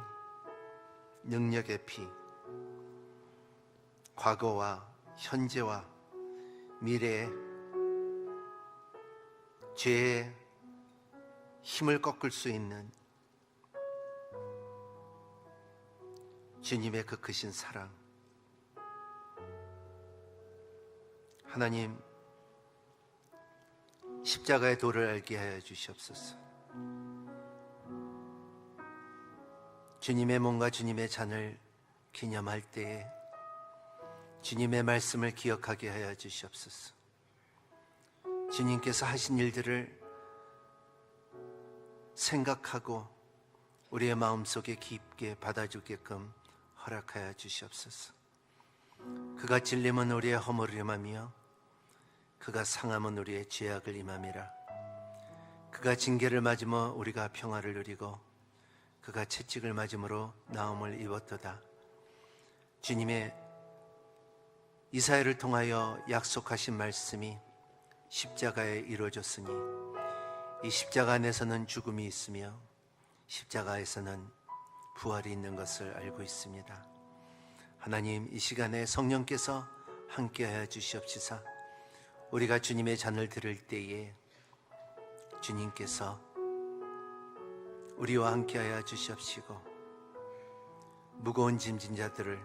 D: 능력의 피, 과거와 현재와 미래의 죄의 힘을 꺾을 수 있는 주님의 그 크신 사랑, 하나님 십자가의 도를 알게 하여 주시옵소서. 주님의 몸과 주님의 잔을 기념할 때에 주님의 말씀을 기억하게 하여 주시옵소서. 주님께서 하신 일들을 생각하고 우리의 마음속에 깊게 받아주게끔 허락하여 주시옵소서. 그가 찔림은 우리의 허물임하며 그가 상함은 우리의 죄악을 임함이라. 그가 징계를 맞으며 우리가 평화를 누리고 그가 채찍을 맞음으로 나음을 입었도다. 주님의 이사야를 통하여 약속하신 말씀이 십자가에 이루어졌으니 이 십자가 안에서는 죽음이 있으며 십자가에서는 부활이 있는 것을 알고 있습니다. 하나님, 이 시간에 성령께서 함께하여 주시옵시사. 우리가 주님의 잔을 들을 때에 주님께서 우리와 함께하여 주시옵시고 무거운 짐진 자들을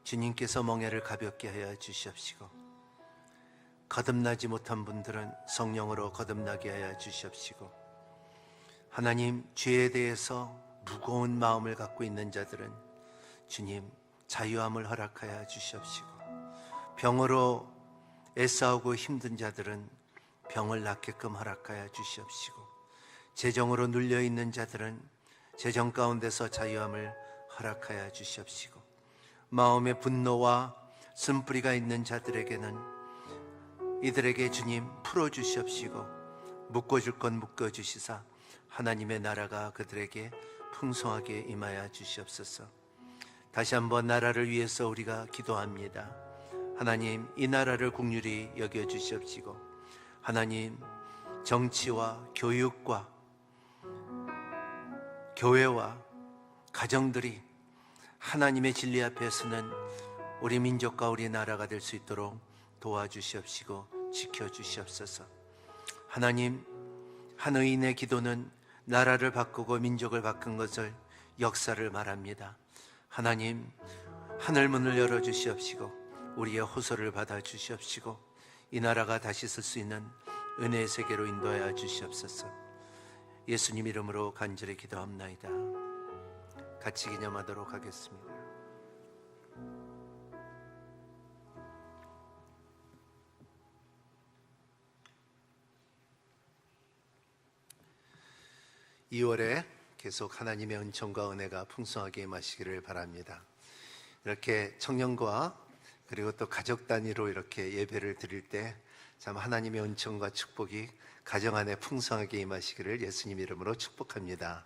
D: 주님께서 멍에를 가볍게 하여 주시옵시고 거듭나지 못한 분들은 성령으로 거듭나게 하여 주시옵시고 하나님, 죄에 대해서 무거운 마음을 갖고 있는 자들은 주님 자유함을 허락하여 주시옵시고 병으로 애싸우고 힘든 자들은 병을 낫게끔 허락하여 주시옵시고 재정으로 눌려있는 자들은 재정 가운데서 자유함을 허락하여 주시옵시고 마음의 분노와 쓴뿌리가 있는 자들에게는 이들에게 주님 풀어주시옵시고 묶어줄 건 묶어주시사 하나님의 나라가 그들에게 풍성하게 임하여 주시옵소서. 다시 한번 나라를 위해서 우리가 기도합니다. 하나님, 이 나라를 긍휼히 여겨주시옵시고 하나님, 정치와 교육과 교회와 가정들이 하나님의 진리 앞에 서는 우리 민족과 우리 나라가 될 수 있도록 도와주시옵시고 지켜주시옵소서. 하나님, 한 의인의 기도는 나라를 바꾸고 민족을 바꾼 것을 역사를 말합니다. 하나님, 하늘문을 열어주시옵시고 우리의 호소를 받아주시옵시고 이 나라가 다시 쓸 수 있는 은혜의 세계로 인도하여 주시옵소서. 예수님 이름으로 간절히 기도합나이다. 같이 기념하도록 하겠습니다. (2월에) 계속 하나님의 은총과 은혜가 풍성하게 임하시기를 바랍니다. 이렇게 청년과 그리고 또 가족 단위로 이렇게 예배를 드릴 때 참 하나님의 은총과 축복이 가정 안에 풍성하게 임하시기를 예수님 이름으로 축복합니다.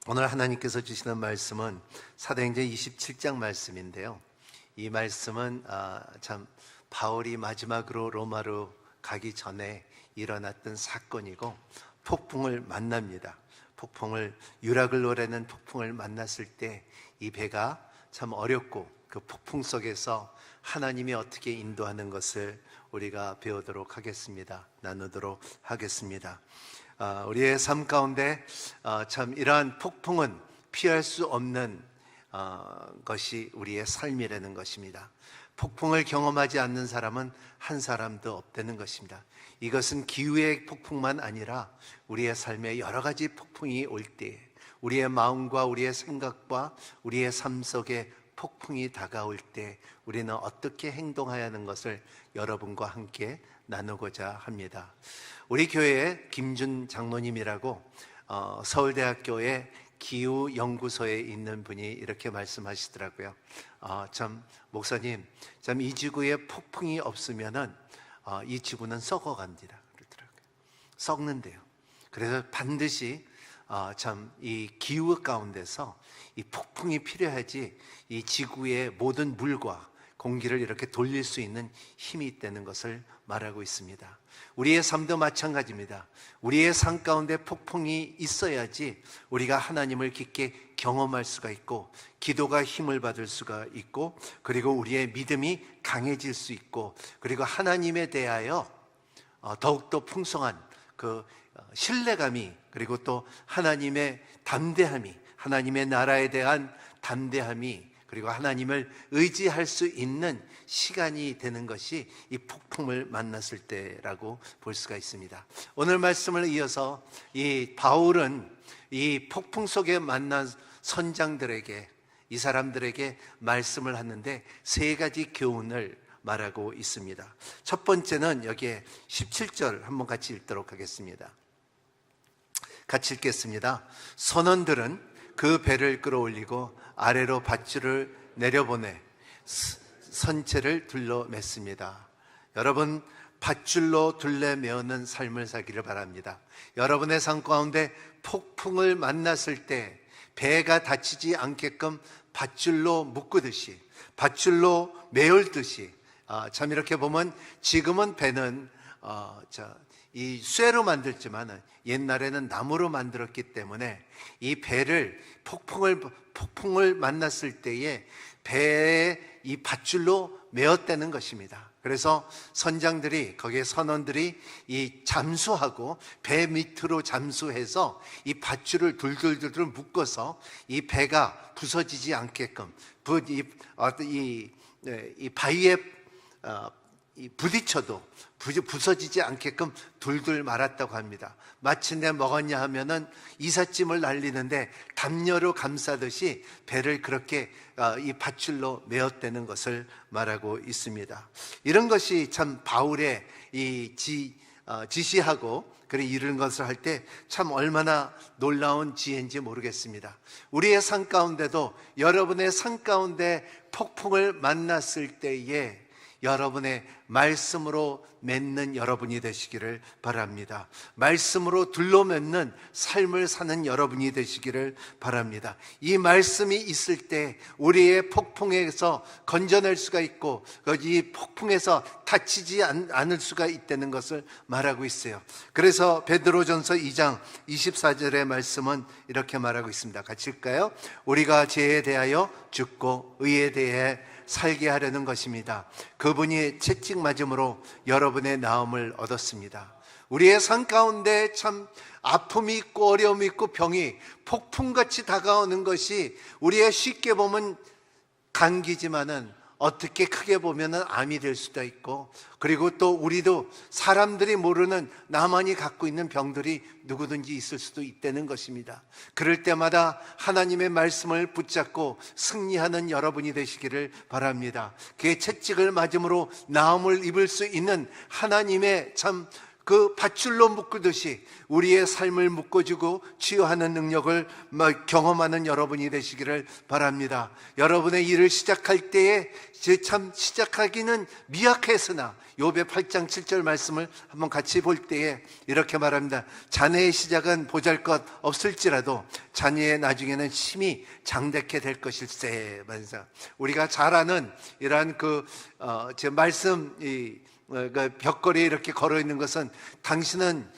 D: 오늘 하나님께서 주시는 말씀은 사도행전 27장 말씀인데요. 이 말씀은 참 바울이 마지막으로 로마로 가기 전에 일어났던 사건이고 폭풍을 만납니다. 유락을 노래는 폭풍을 만났을 때 이 배가 참 어렵고 그 폭풍 속에서 하나님이 어떻게 인도하는 것을 우리가 배우도록 하겠습니다. 나누도록 하겠습니다. 우리의 삶 가운데 참 이러한 폭풍은 피할 수 없는 것이 우리의 삶이라는 것입니다. 폭풍을 경험하지 않는 사람은 한 사람도 없다는 것입니다. 이것은 기후의 폭풍만 아니라 우리의 삶에 여러 가지 폭풍이 올 때 우리의 마음과 우리의 생각과 우리의 삶 속에 폭풍이 다가올 때 우리는 어떻게 행동해야 하는 것을 여러분과 함께 나누고자 합니다. 우리 교회에 김준 장로님이라고 서울대학교의 기후 연구소에 있는 분이 이렇게 말씀하시더라고요. 참 목사님, 참 이 지구에 폭풍이 없으면은 이 지구는 썩어갑니다. 그러더라고요. 썩는데요. 그래서 반드시 참 이 기후 가운데서 이 폭풍이 필요하지 이 지구의 모든 물과 공기를 이렇게 돌릴 수 있는 힘이 있다는 것을 말하고 있습니다. 우리의 삶도 마찬가지입니다. 우리의 삶 가운데 폭풍이 있어야지 우리가 하나님을 깊게 경험할 수가 있고 기도가 힘을 받을 수가 있고 그리고 우리의 믿음이 강해질 수 있고 그리고 하나님에 대하여 더욱더 풍성한 그 신뢰감이 그리고 또 하나님의 담대함이 하나님의 나라에 대한 담대함이 그리고 하나님을 의지할 수 있는 시간이 되는 것이 이 폭풍을 만났을 때라고 볼 수가 있습니다. 오늘 말씀을 이어서 이 바울은 이 폭풍 속에 만난 선장들에게 이 사람들에게 말씀을 하는데 세 가지 교훈을 말하고 있습니다. 첫 번째는 여기에 17절 한번 같이 읽도록 하겠습니다. 같이 읽겠습니다. 선원들은 그 배를 끌어올리고 아래로 밧줄을 내려보내 선체를 둘러맸습니다. 여러분, 밧줄로 둘러매는 삶을 살기를 바랍니다. 여러분의 삶 가운데 폭풍을 만났을 때 배가 다치지 않게끔 밧줄로 묶듯이 밧줄로 메울듯이 참 이렇게 보면 지금은 배는 이 쇠로 만들지만 옛날에는 나무로 만들었기 때문에 이 배를 폭풍을 만났을 때에 배에 이 밧줄로 메었다는 것입니다. 그래서 선장들이 거기에 선원들이 이 잠수하고 배 밑으로 잠수해서 이 밧줄을 둘둘둘 묶어서 이 배가 부서지지 않게끔 이 바위에 부딪혀도 부서지지 않게끔 둘둘 말았다고 합니다. 마침내 먹었냐 하면은 이삿짐을 날리는데 담요로 감싸듯이 배를 그렇게 이 밧줄로 메었다는 것을 말하고 있습니다. 이런 것이 참 바울의 이 지시하고 그리고 이런 것을 할 때 참 얼마나 놀라운 지혜인지 모르겠습니다. 우리의 삶 가운데도 여러분의 삶 가운데 폭풍을 만났을 때에 여러분의 말씀으로 맺는 여러분이 되시기를 바랍니다. 말씀으로 둘러맺는 삶을 사는 여러분이 되시기를 바랍니다. 이 말씀이 있을 때 우리의 폭풍에서 건져낼 수가 있고 이 폭풍에서 다치지 않을 수가 있다는 것을 말하고 있어요. 그래서 베드로전서 2장 24절의 말씀은 이렇게 말하고 있습니다. 같이 읽을까요? 우리가 죄에 대하여 죽고 의에 대해 살게 하려는 것입니다. 그분이 채찍 맞음으로 여러분의 나음을 얻었습니다. 우리의 삶 가운데 참 아픔이 있고 어려움이 있고 병이 폭풍같이 다가오는 것이 우리의 쉽게 보면 감기지만은 어떻게 크게 보면은 암이 될 수도 있고 그리고 또 우리도 사람들이 모르는 나만이 갖고 있는 병들이 누구든지 있을 수도 있다는 것입니다. 그럴 때마다 하나님의 말씀을 붙잡고 승리하는 여러분이 되시기를 바랍니다. 그의 채찍을 맞음으로 나음을 입을 수 있는 하나님의 참 그 밧줄로 묶듯이 우리의 삶을 묶어주고 치유하는 능력을 경험하는 여러분이 되시기를 바랍니다. 여러분의 일을 시작할 때에 참 시작하기는 미약했으나 욥의 8장 7절 말씀을 한번 같이 볼 때에 이렇게 말합니다. 자네의 시작은 보잘것 없을지라도 자네의 나중에는 심히 장대케 될 것일세. 우리가 잘 아는 이러한 제 말씀 벽걸이에 이렇게 걸어 있는 것은 당신은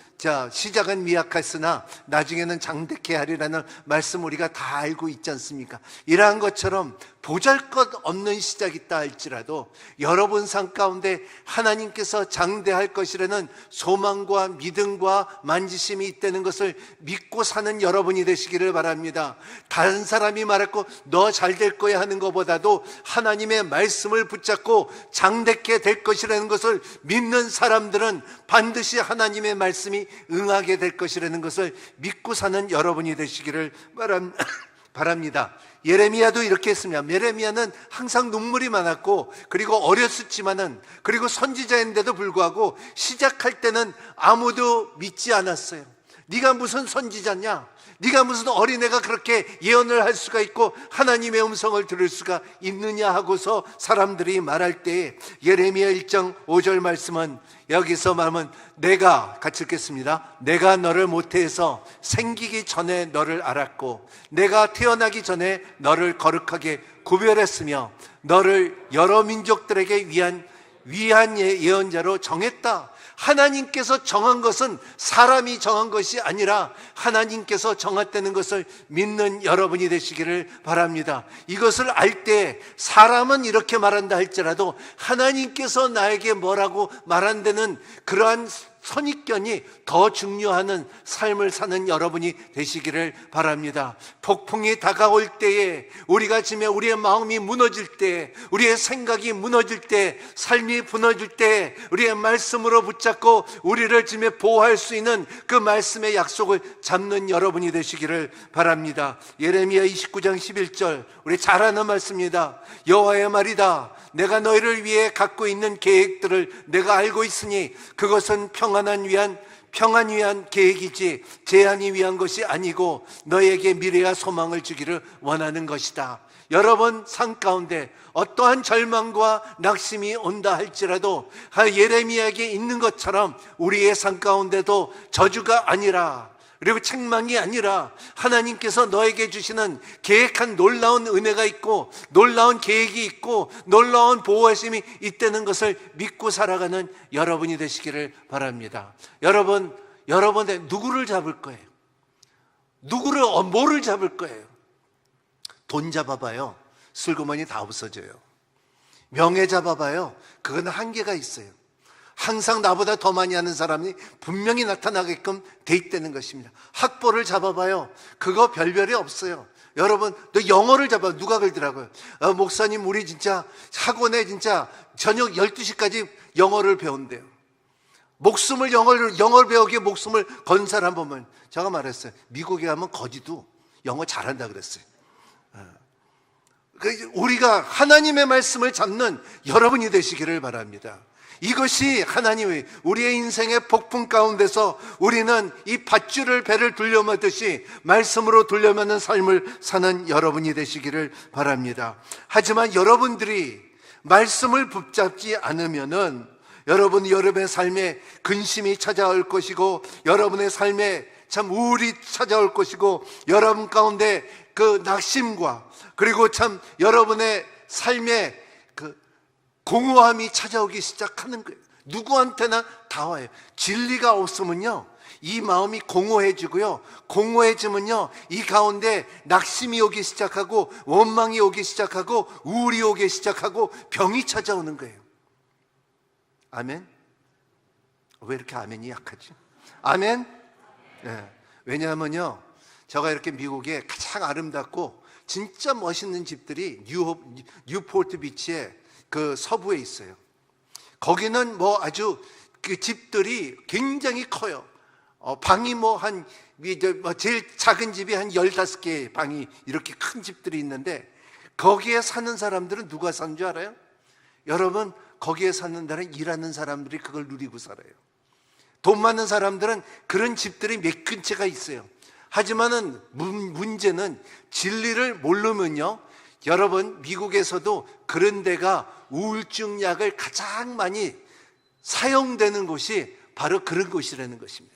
D: 시작은 미약했으나 나중에는 장대케 하리라는 말씀 우리가 다 알고 있지 않습니까? 이러한 것처럼 보잘것없는 시작이 있다 할지라도 여러분 삶 가운데 하나님께서 장대할 것이라는 소망과 믿음과 만지심이 있다는 것을 믿고 사는 여러분이 되시기를 바랍니다. 다른 사람이 말했고 너 잘 될 거야 하는 것보다도 하나님의 말씀을 붙잡고 장대케 될 것이라는 것을 믿는 사람들은 반드시 하나님의 말씀이 응하게 될 것이라는 것을 믿고 사는 여러분이 되시기를 바랍니다. 예레미야도 이렇게 했습니다. 예레미야는 항상 눈물이 많았고 그리고 어렸었지만은 그리고 선지자인데도 불구하고 시작할 때는 아무도 믿지 않았어요. 네가 무슨 선지자냐? 네가 무슨 어린애가 그렇게 예언을 할 수가 있고 하나님의 음성을 들을 수가 있느냐 하고서 사람들이 말할 때 예레미야 1장 5절 말씀은 여기서 말하면 내가 같이 읽겠습니다. 내가 너를 모태에서 생기기 전에 너를 알았고 내가 태어나기 전에 너를 거룩하게 구별했으며 너를 여러 민족들에게 위한 예언자로 정했다. 하나님께서 정한 것은 사람이 정한 것이 아니라 하나님께서 정했다는 것을 믿는 여러분이 되시기를 바랍니다. 이것을 알 때 사람은 이렇게 말한다 할지라도 하나님께서 나에게 뭐라고 말한다는 그러한 선입견이 더 중요한 삶을 사는 여러분이 되시기를 바랍니다. 폭풍이 다가올 때에 우리가 지금 우리의 마음이 무너질 때, 우리의 생각이 무너질 때, 삶이 무너질 때 우리의 말씀으로 붙잡고 우리를 지금 보호할 수 있는 그 말씀의 약속을 잡는 여러분이 되시기를 바랍니다. 예레미야 29장 11절 우리 잘 아는 말씀입니다. 여호와의 말이다. 내가 너희를 위해 갖고 있는 계획들을 내가 알고 있으니 그것은 평안을 위한 계획이지 재앙이 위한 것이 아니고 너에게 미래와 소망을 주기를 원하는 것이다. 여러분 삶 가운데 어떠한 절망과 낙심이 온다 할지라도 예레미야에게 있는 것처럼 우리의 삶 가운데도 저주가 아니라 그리고 책망이 아니라 하나님께서 너에게 주시는 계획한 놀라운 은혜가 있고 놀라운 계획이 있고 놀라운 보호하심이 있다는 것을 믿고 살아가는 여러분이 되시기를 바랍니다. 여러분 누구를 잡을 거예요? 뭐를 잡을 거예요? 돈 잡아봐요. 슬그머니 다 없어져요. 명예 잡아봐요. 그건 한계가 있어요. 항상 나보다 더 많이 하는 사람이 분명히 나타나게끔 돼 있다는 것입니다. 학벌을 잡아봐요. 그거 별별이 없어요. 여러분, 또 영어를 잡아요. 누가 그러더라고요. 목사님, 우리 진짜 학원에 진짜 저녁 12시까지 영어를 배운대요. 영어를 배우기에 목숨을 건 사람 보면 제가 말했어요. 미국에 가면 거지도 영어 잘한다 그랬어요. 우리가 하나님의 말씀을 잡는 여러분이 되시기를 바랍니다. 이것이 하나님의 우리의 인생의 폭풍 가운데서 우리는 이 밧줄을 배를 돌려매듯이 말씀으로 돌려매는 삶을 사는 여러분이 되시기를 바랍니다. 하지만 여러분들이 말씀을 붙잡지 않으면은 여러분의 삶에 근심이 찾아올 것이고 여러분의 삶에 참 우울이 찾아올 것이고 여러분 가운데 그 낙심과 그리고 참 여러분의 삶에 공허함이 찾아오기 시작하는 거예요. 누구한테나 다 와요. 진리가 없으면요 이 마음이 공허해지고요, 공허해지면요 이 가운데 낙심이 오기 시작하고 원망이 오기 시작하고 우울이 오기 시작하고 병이 찾아오는 거예요. 아멘? 왜 이렇게 아멘이 약하지? 아멘? 네. 왜냐하면요 제가 이렇게 미국에 가장 아름답고 진짜 멋있는 집들이 뉴포트 비치에 그 서부에 있어요. 거기는 뭐 아주 그 집들이 굉장히 커요. 방이 제일 작은 집이 한 15개의 방이 이렇게 큰 집들이 있는데 거기에 사는 사람들은 누가 사는 줄 알아요? 여러분, 거기에 사는 데는 일하는 사람들이 그걸 누리고 살아요. 돈 많은 사람들은 그런 집들이 몇 근처가 있어요. 하지만은 문제는 진리를 모르면요 여러분, 미국에서도 그런 데가 우울증 약을 가장 많이 사용되는 곳이 바로 그런 곳이라는 것입니다.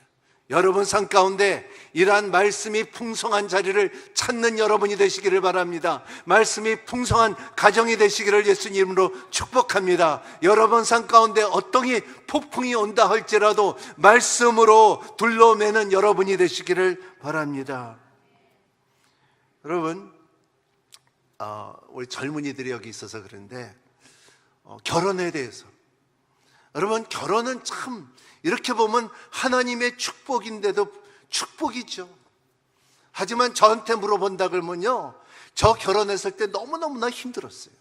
D: 여러분 삶 가운데 이러한 말씀이 풍성한 자리를 찾는 여러분이 되시기를 바랍니다. 말씀이 풍성한 가정이 되시기를 예수님으로 축복합니다. 여러분 삶 가운데 어떤 폭풍이 온다 할지라도 말씀으로 둘러매는 여러분이 되시기를 바랍니다. 여러분, 우리 젊은이들이 여기 있어서 그런데 결혼에 대해서 여러분, 결혼은 참 이렇게 보면 하나님의 축복인데도 축복이죠. 하지만 저한테 물어본다 그러면요 저 결혼했을 때 너무너무나 힘들었어요.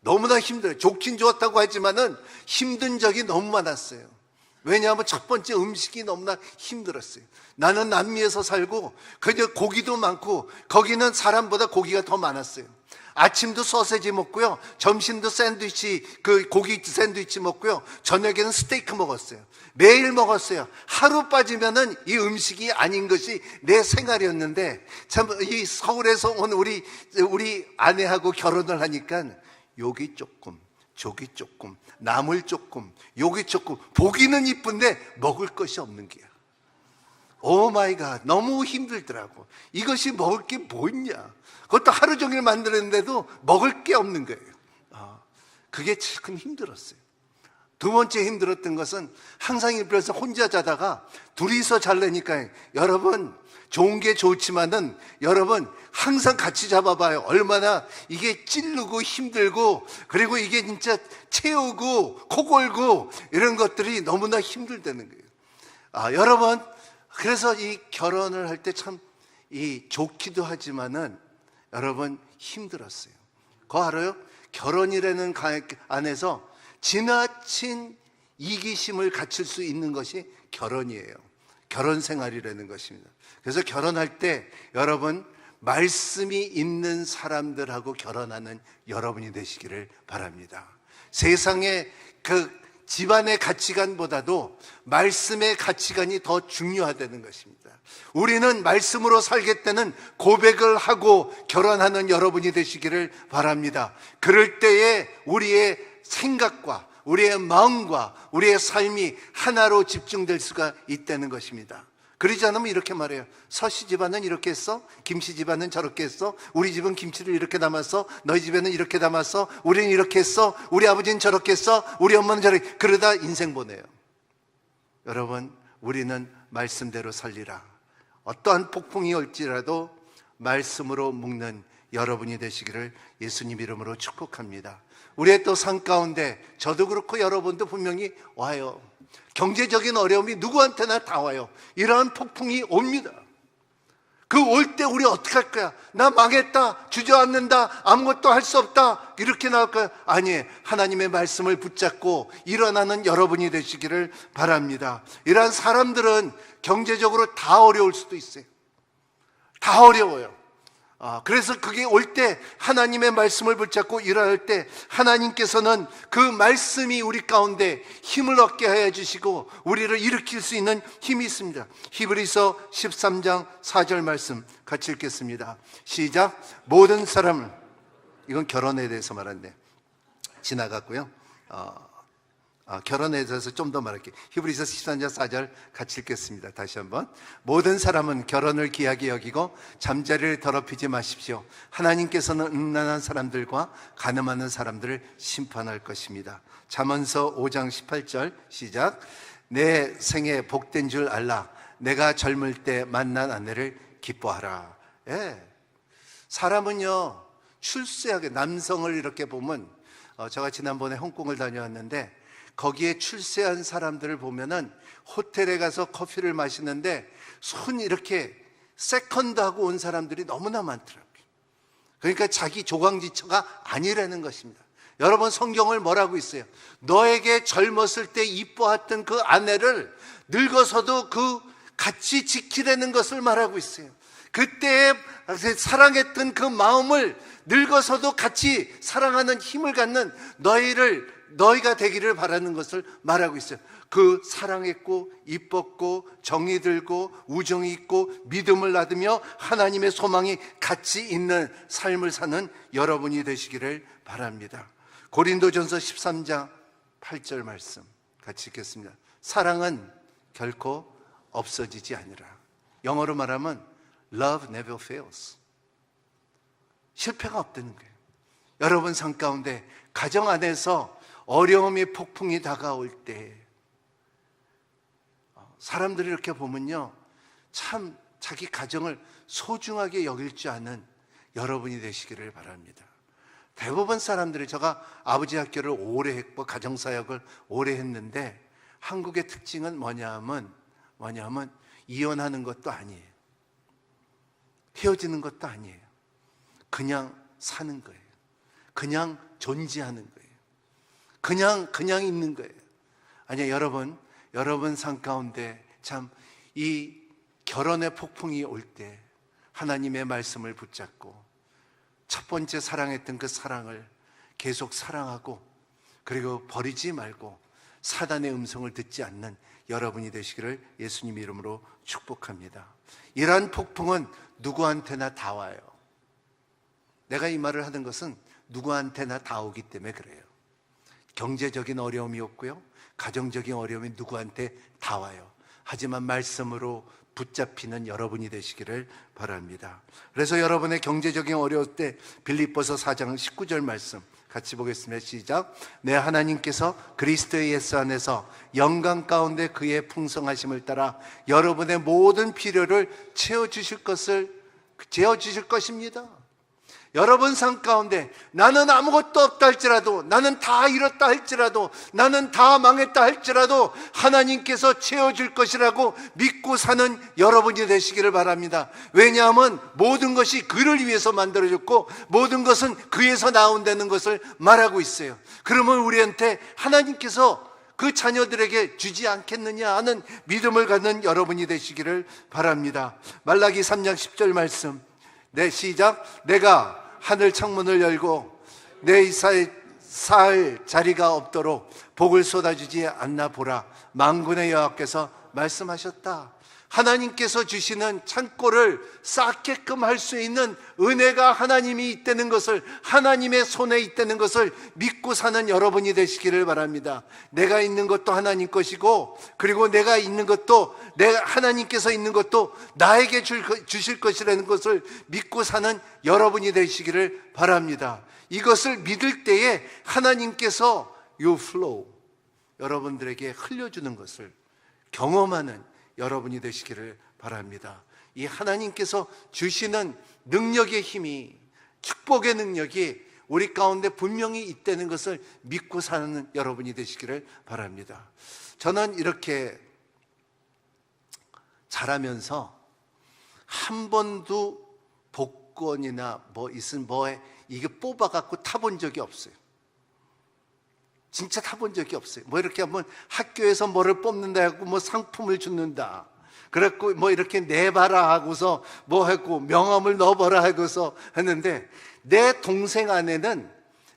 D: 너무나 힘들어요. 좋긴 좋았다고 하지만은 힘든 적이 너무 많았어요. 왜냐하면 첫 번째 음식이 너무나 힘들었어요. 나는 남미에서 살고 그저 고기도 많고 거기는 사람보다 고기가 더 많았어요. 아침도 소세지 먹고요, 점심도 샌드위치, 그 고기 샌드위치 먹고요, 저녁에는 스테이크 먹었어요. 매일 먹었어요. 하루 빠지면은 이 음식이 아닌 것이 내 생활이었는데, 참 이 서울에서 온 우리 아내하고 결혼을 하니까 여기 조금, 저기 조금, 나물 조금, 여기 조금, 보기는 이쁜데 먹을 것이 없는 게야. 오 마이 갓, 너무 힘들더라고. 이것이 먹을 게 뭐 있냐. 그것도 하루 종일 만드는데도 먹을 게 없는 거예요. 그게 참 힘들었어요. 두 번째 힘들었던 것은 항상 일부러서 혼자 자다가 둘이서 자려니까, 여러분 좋은 게 좋지만은 여러분 항상 같이 잡아봐요. 얼마나 이게 찌르고 힘들고, 그리고 이게 진짜 채우고 코 골고 이런 것들이 너무나 힘들다는 거예요. 여러분, 그래서 이 결혼을 할 때 참 좋기도 하지만은 여러분 힘들었어요. 그거 알아요? 결혼이라는 안에서 지나친 이기심을 갖출 수 있는 것이 결혼이에요. 결혼 생활이라는 것입니다. 그래서 결혼할 때 여러분, 말씀이 있는 사람들하고 결혼하는 여러분이 되시기를 바랍니다. 세상의 그 집안의 가치관보다도 말씀의 가치관이 더 중요하다는 것입니다. 우리는 말씀으로 살겠다는 고백을 하고 결혼하는 여러분이 되시기를 바랍니다. 그럴 때에 우리의 생각과 우리의 마음과 우리의 삶이 하나로 집중될 수가 있다는 것입니다. 그러지 않으면 이렇게 말해요. 서씨 집안은 이렇게 했어, 김씨 집안은 저렇게 했어, 우리 집은 김치를 이렇게 담았어, 너희 집에는 이렇게 담았어, 우리는 이렇게 했어, 우리 아버지는 저렇게 했어, 우리 엄마는 저렇게. 그러다 인생 보내요. 여러분, 우리는 말씀대로 살리라. 어떠한 폭풍이 올지라도 말씀으로 묶는 여러분이 되시기를 예수님 이름으로 축복합니다. 우리의 또 삶 가운데 저도 그렇고 여러분도 분명히 와요. 경제적인 어려움이 누구한테나 다 와요. 이러한 폭풍이 옵니다. 그 올 때 우리 어떻게 할 거야? 나 망했다, 주저앉는다, 아무것도 할 수 없다, 이렇게 나올 거야? 아니에요. 하나님의 말씀을 붙잡고 일어나는 여러분이 되시기를 바랍니다. 이러한 사람들은 경제적으로 다 어려울 수도 있어요. 다 어려워요. 그래서 그게 올 때 하나님의 말씀을 붙잡고 일어날 때 하나님께서는 그 말씀이 우리 가운데 힘을 얻게 하여 주시고 우리를 일으킬 수 있는 힘이 있습니다. 히브리서 13장 4절 말씀 같이 읽겠습니다. 시작. 모든 사람은, 이건 결혼에 대해서 말하는데 지나갔고요. 결혼에 대해서 좀 더 말할게요. 히브리서 13장 4절 같이 읽겠습니다. 다시 한번. 모든 사람은 결혼을 귀하게 여기고 잠자리를 더럽히지 마십시오. 하나님께서는 음란한 사람들과 간음하는 사람들을 심판할 것입니다. 잠언서 5장 18절 시작. 내 생에 복된 줄 알라. 내가 젊을 때 만난 아내를 기뻐하라. 예. 사람은요, 출세하게, 남성을 이렇게 보면, 제가 지난번에 홍콩을 다녀왔는데 거기에 출세한 사람들을 보면은 호텔에 가서 커피를 마시는데 손 이렇게 세컨드하고 온 사람들이 너무나 많더라고요. 그러니까 자기 조강지처가 아니라는 것입니다. 여러분, 성경을 뭐라고 있어요? 너에게 젊었을 때 이뻐했던 그 아내를 늙어서도 그 같이 지키라는 것을 말하고 있어요. 그때 사랑했던 그 마음을 늙어서도 같이 사랑하는 힘을 갖는 너희가 되기를 바라는 것을 말하고 있어요. 그 사랑했고 이뻤고 정이 들고 우정이 있고 믿음을 나누며 하나님의 소망이 같이 있는 삶을 사는 여러분이 되시기를 바랍니다. 고린도전서 13장 8절 말씀 같이 읽겠습니다. 사랑은 결코 없어지지 아니라. 영어로 말하면 Love never fails. 실패가 없다는 거예요. 여러분 삶 가운데 가정 안에서 어려움의 폭풍이 다가올 때 사람들이 이렇게 보면요, 참 자기 가정을 소중하게 여길 줄 아는 여러분이 되시기를 바랍니다. 대부분 사람들이, 제가 아버지 학교를 오래 했고 가정사역을 오래 했는데 한국의 특징은 뭐냐면 이혼하는 것도 아니에요. 헤어지는 것도 아니에요. 그냥 사는 거예요. 그냥 존재하는 거예요. 그냥 있는 거예요. 아니요, 여러분 삶 가운데 참 이 결혼의 폭풍이 올 때 하나님의 말씀을 붙잡고 첫 번째 사랑했던 그 사랑을 계속 사랑하고, 그리고 버리지 말고 사단의 음성을 듣지 않는 여러분이 되시기를 예수님 이름으로 축복합니다. 이러한 폭풍은 누구한테나 다 와요. 내가 이 말을 하는 것은 누구한테나 다 오기 때문에 그래요. 경제적인 어려움이 없고요, 가정적인 어려움이 누구한테 다 와요. 하지만 말씀으로 붙잡히는 여러분이 되시기를 바랍니다. 그래서 여러분의 경제적인 어려울 때 빌립보서 4장 19절 말씀 같이 보겠습니다. 시작. 내 하나님께서 그리스도 예수 안에서 영광 가운데 그의 풍성하심을 따라 여러분의 모든 필요를 채워주실 것입니다. 여러분 삶 가운데 나는 아무것도 없다 할지라도, 나는 다 잃었다 할지라도, 나는 다 망했다 할지라도 하나님께서 채워줄 것이라고 믿고 사는 여러분이 되시기를 바랍니다. 왜냐하면 모든 것이 그를 위해서 만들어졌고 모든 것은 그에서 나온다는 것을 말하고 있어요. 그러면 우리한테 하나님께서 그 자녀들에게 주지 않겠느냐 하는 믿음을 갖는 여러분이 되시기를 바랍니다. 말라기 3장 10절 말씀, 네, 시작. 내가 하늘 창문을 열고 내 이사에 살 자리가 없도록 복을 쏟아주지 않나 보라. 만군의 여호와께서 말씀하셨다. 하나님께서 주시는 창고를 쌓게끔 할 수 있는 은혜가 하나님이 있다는 것을, 하나님의 손에 있다는 것을 믿고 사는 여러분이 되시기를 바랍니다. 내가 있는 것도 하나님 것이고, 그리고 내가 있는 것도, 내가 하나님께서 있는 것도 나에게 주실 것이라는 것을 믿고 사는 여러분이 되시기를 바랍니다. 이것을 믿을 때에 하나님께서 you flow, 여러분들에게 흘려주는 것을 경험하는 여러분이 되시기를 바랍니다. 이 하나님께서 주시는 능력의 힘이, 축복의 능력이 우리 가운데 분명히 있다는 것을 믿고 사는 여러분이 되시기를 바랍니다. 저는 이렇게 자라면서 한 번도 복권이나 뭐 있으면 뭐에 이게 뽑아갖고 타본 적이 없어요. 진짜 타본 적이 없어요. 뭐 이렇게 한번 학교에서 뭐를 뽑는다 하고 뭐 상품을 주는다, 그래갖고 뭐 이렇게 내봐라 하고서 뭐 했고 명함을 넣어봐라 하고서 했는데, 내 동생 아내는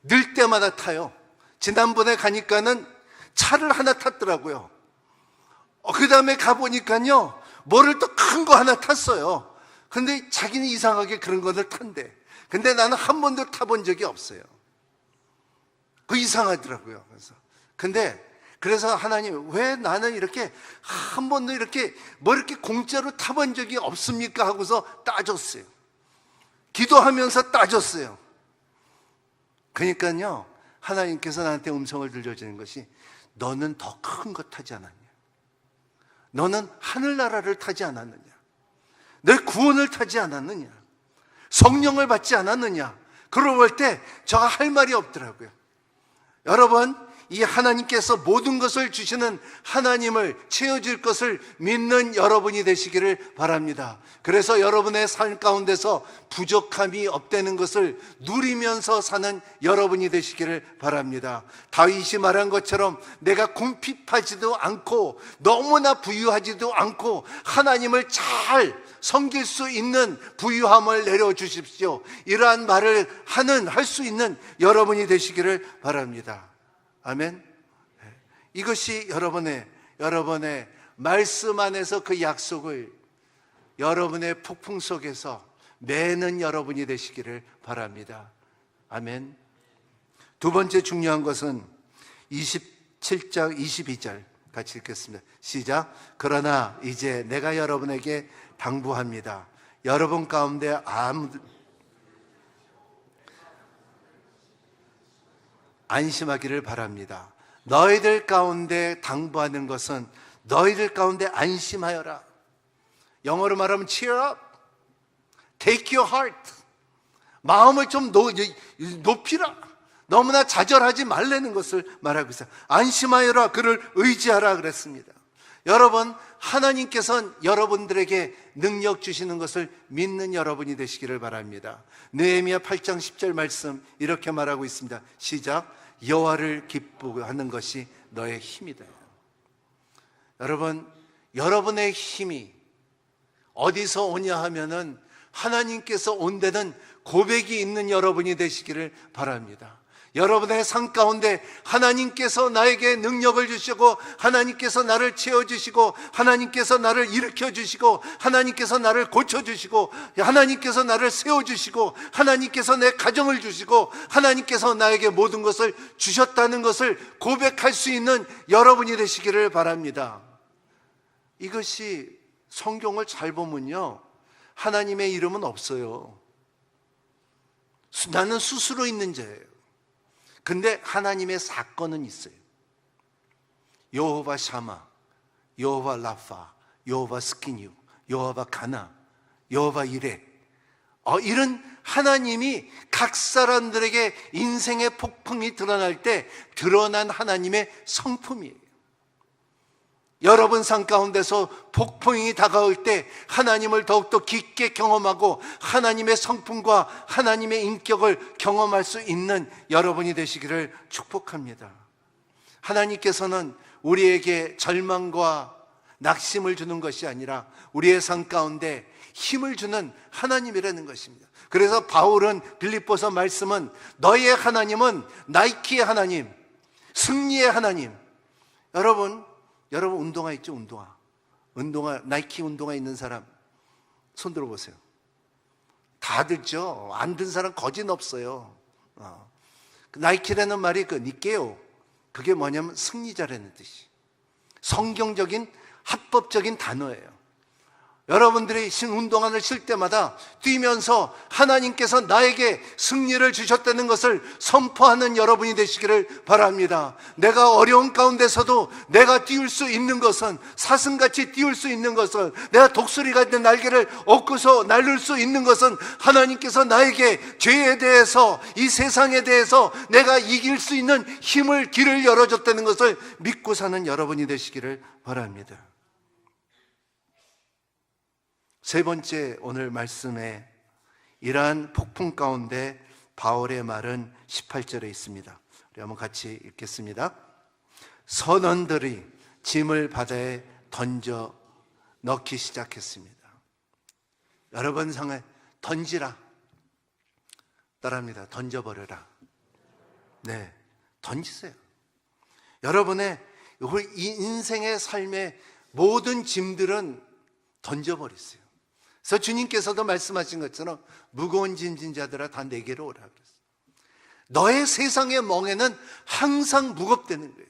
D: 늘 때마다 타요. 지난번에 가니까는 차를 하나 탔더라고요. 그 다음에 가보니까요 뭐를 또 큰 거 하나 탔어요. 근데 자기는 이상하게 그런 거를 탄대. 근데 나는 한 번도 타본 적이 없어요. 그 이상하더라고요. 그래서 하나님, 왜 나는 이렇게 한 번도 이렇게 뭐 이렇게 공짜로 타본 적이 없습니까 하고서 따졌어요. 기도하면서 따졌어요. 그러니까요 하나님께서 나한테 음성을 들려주는 것이, 너는 더 큰 거 타지 않았냐, 너는 하늘나라를 타지 않았느냐, 내 구원을 타지 않았느냐, 성령을 받지 않았느냐. 그러고 볼 때 저가 할 말이 없더라고요. 여러분, 이 하나님께서 모든 것을 주시는 하나님을 채워줄 것을 믿는 여러분이 되시기를 바랍니다. 그래서 여러분의 삶 가운데서 부족함이 없다는 것을 누리면서 사는 여러분이 되시기를 바랍니다. 다윗이 말한 것처럼 내가 궁핍하지도 않고 너무나 부유하지도 않고 하나님을 잘 섬길 수 있는 부유함을 내려주십시오. 이러한 말을 할 수 있는 여러분이 되시기를 바랍니다. 아멘. 이것이 여러분의 말씀 안에서 그 약속을 여러분의 폭풍 속에서 매는 여러분이 되시기를 바랍니다. 아멘. 두 번째 중요한 것은 27장 22절 같이 읽겠습니다. 시작. 그러나 이제 내가 여러분에게 당부합니다. 여러분 가운데 안심하기를 바랍니다. 너희들 가운데 당부하는 것은 너희들 가운데 안심하여라. 영어로 말하면 cheer up, take your heart. 마음을 좀 높이라. 너무나 좌절하지 말라는 것을 말하고 있어요. 안심하여라, 그를 의지하라 그랬습니다. 여러분, 하나님께서는 여러분들에게 능력 주시는 것을 믿는 여러분이 되시기를 바랍니다. 느헤미야 8장 10절 말씀 이렇게 말하고 있습니다. 시작. 여호와를 기뻐하는 것이 너의 힘이다. 여러분, 여러분의 힘이 어디서 오냐 하면은 하나님께서 온다는 고백이 있는 여러분이 되시기를 바랍니다. 여러분의 삶 가운데 하나님께서 나에게 능력을 주시고, 하나님께서 나를 채워주시고, 하나님께서 나를 일으켜주시고, 하나님께서 나를 고쳐주시고, 하나님께서 나를 세워주시고, 하나님께서 내 가정을 주시고, 하나님께서 나에게 모든 것을 주셨다는 것을 고백할 수 있는 여러분이 되시기를 바랍니다. 이것이 성경을 잘 보면요, 하나님의 이름은 없어요. 나는 스스로 있는 자예요. 근데 하나님의 사건은 있어요. 여호와 샤마, 여호와 라파, 여호와 스키뉴, 여호와 가나, 여호와 이레, 이런 하나님이 각 사람들에게 인생의 폭풍이 드러날 때 드러난 하나님의 성품이에요. 여러분 삶 가운데서 폭풍이 다가올 때 하나님을 더욱더 깊게 경험하고 하나님의 성품과 하나님의 인격을 경험할 수 있는 여러분이 되시기를 축복합니다. 하나님께서는 우리에게 절망과 낙심을 주는 것이 아니라 우리의 삶 가운데 힘을 주는 하나님이라는 것입니다. 그래서 바울은 빌립보서 말씀은 너희의 하나님은 나이키의 하나님, 승리의 하나님. 여러분 운동화 있죠? 운동화, 나이키 운동화 있는 사람 손 들어보세요. 다 들죠? 안 든 사람 거진 없어요. 나이키라는 말이 니케요, 그게 뭐냐면 승리자라는 뜻이, 성경적인 합법적인 단어예요. 여러분들이 운동화를 실 때마다 뛰면서 하나님께서 나에게 승리를 주셨다는 것을 선포하는 여러분이 되시기를 바랍니다. 내가 어려운 가운데서도 내가 띄울 수 있는 것은, 사슴같이 띄울 수 있는 것은, 내가 독수리 같은 날개를 얻고서 날릴 수 있는 것은 하나님께서 나에게 죄에 대해서, 이 세상에 대해서 내가 이길 수 있는 힘을, 길을 열어줬다는 것을 믿고 사는 여러분이 되시기를 바랍니다. 세 번째, 오늘 말씀에 이러한 폭풍 가운데 바울의 말은 18절에 있습니다. 우리 한번 같이 읽겠습니다. 선원들이 짐을 바다에 던져 넣기 시작했습니다. 여러분 상에 던지라. 따라합니다. 던져버려라. 네, 던지세요. 여러분의 이 인생의 삶의 모든 짐들은 던져버리세요. 그래서 주님께서도 말씀하신 것처럼 무거운 짐진 자들아 다 내게로 오라 그랬어요. 너의 세상의 멍에는 항상 무겁다는 거예요.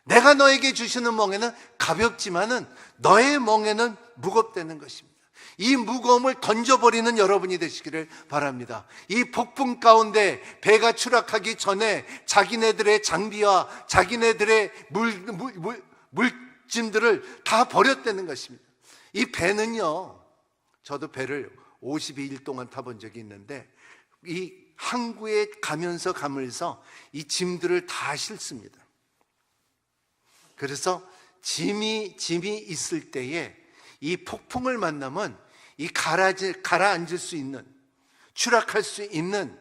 D: 내가 너에게 주시는 멍에는 가볍지만은 너의 멍에는 무겁다는 것입니다. 이 무거움을 던져버리는 여러분이 되시기를 바랍니다. 이 폭풍 가운데 배가 추락하기 전에 자기네들의 장비와 자기네들의 물짐들을 다 버렸다는 것입니다. 이 배는요, 저도 배를 52일 동안 타본 적이 있는데 이 항구에 가면서 이 짐들을 다 싣습니다. 그래서 짐이 있을 때에 이 폭풍을 만나면 이 가라앉을 수 있는, 추락할 수 있는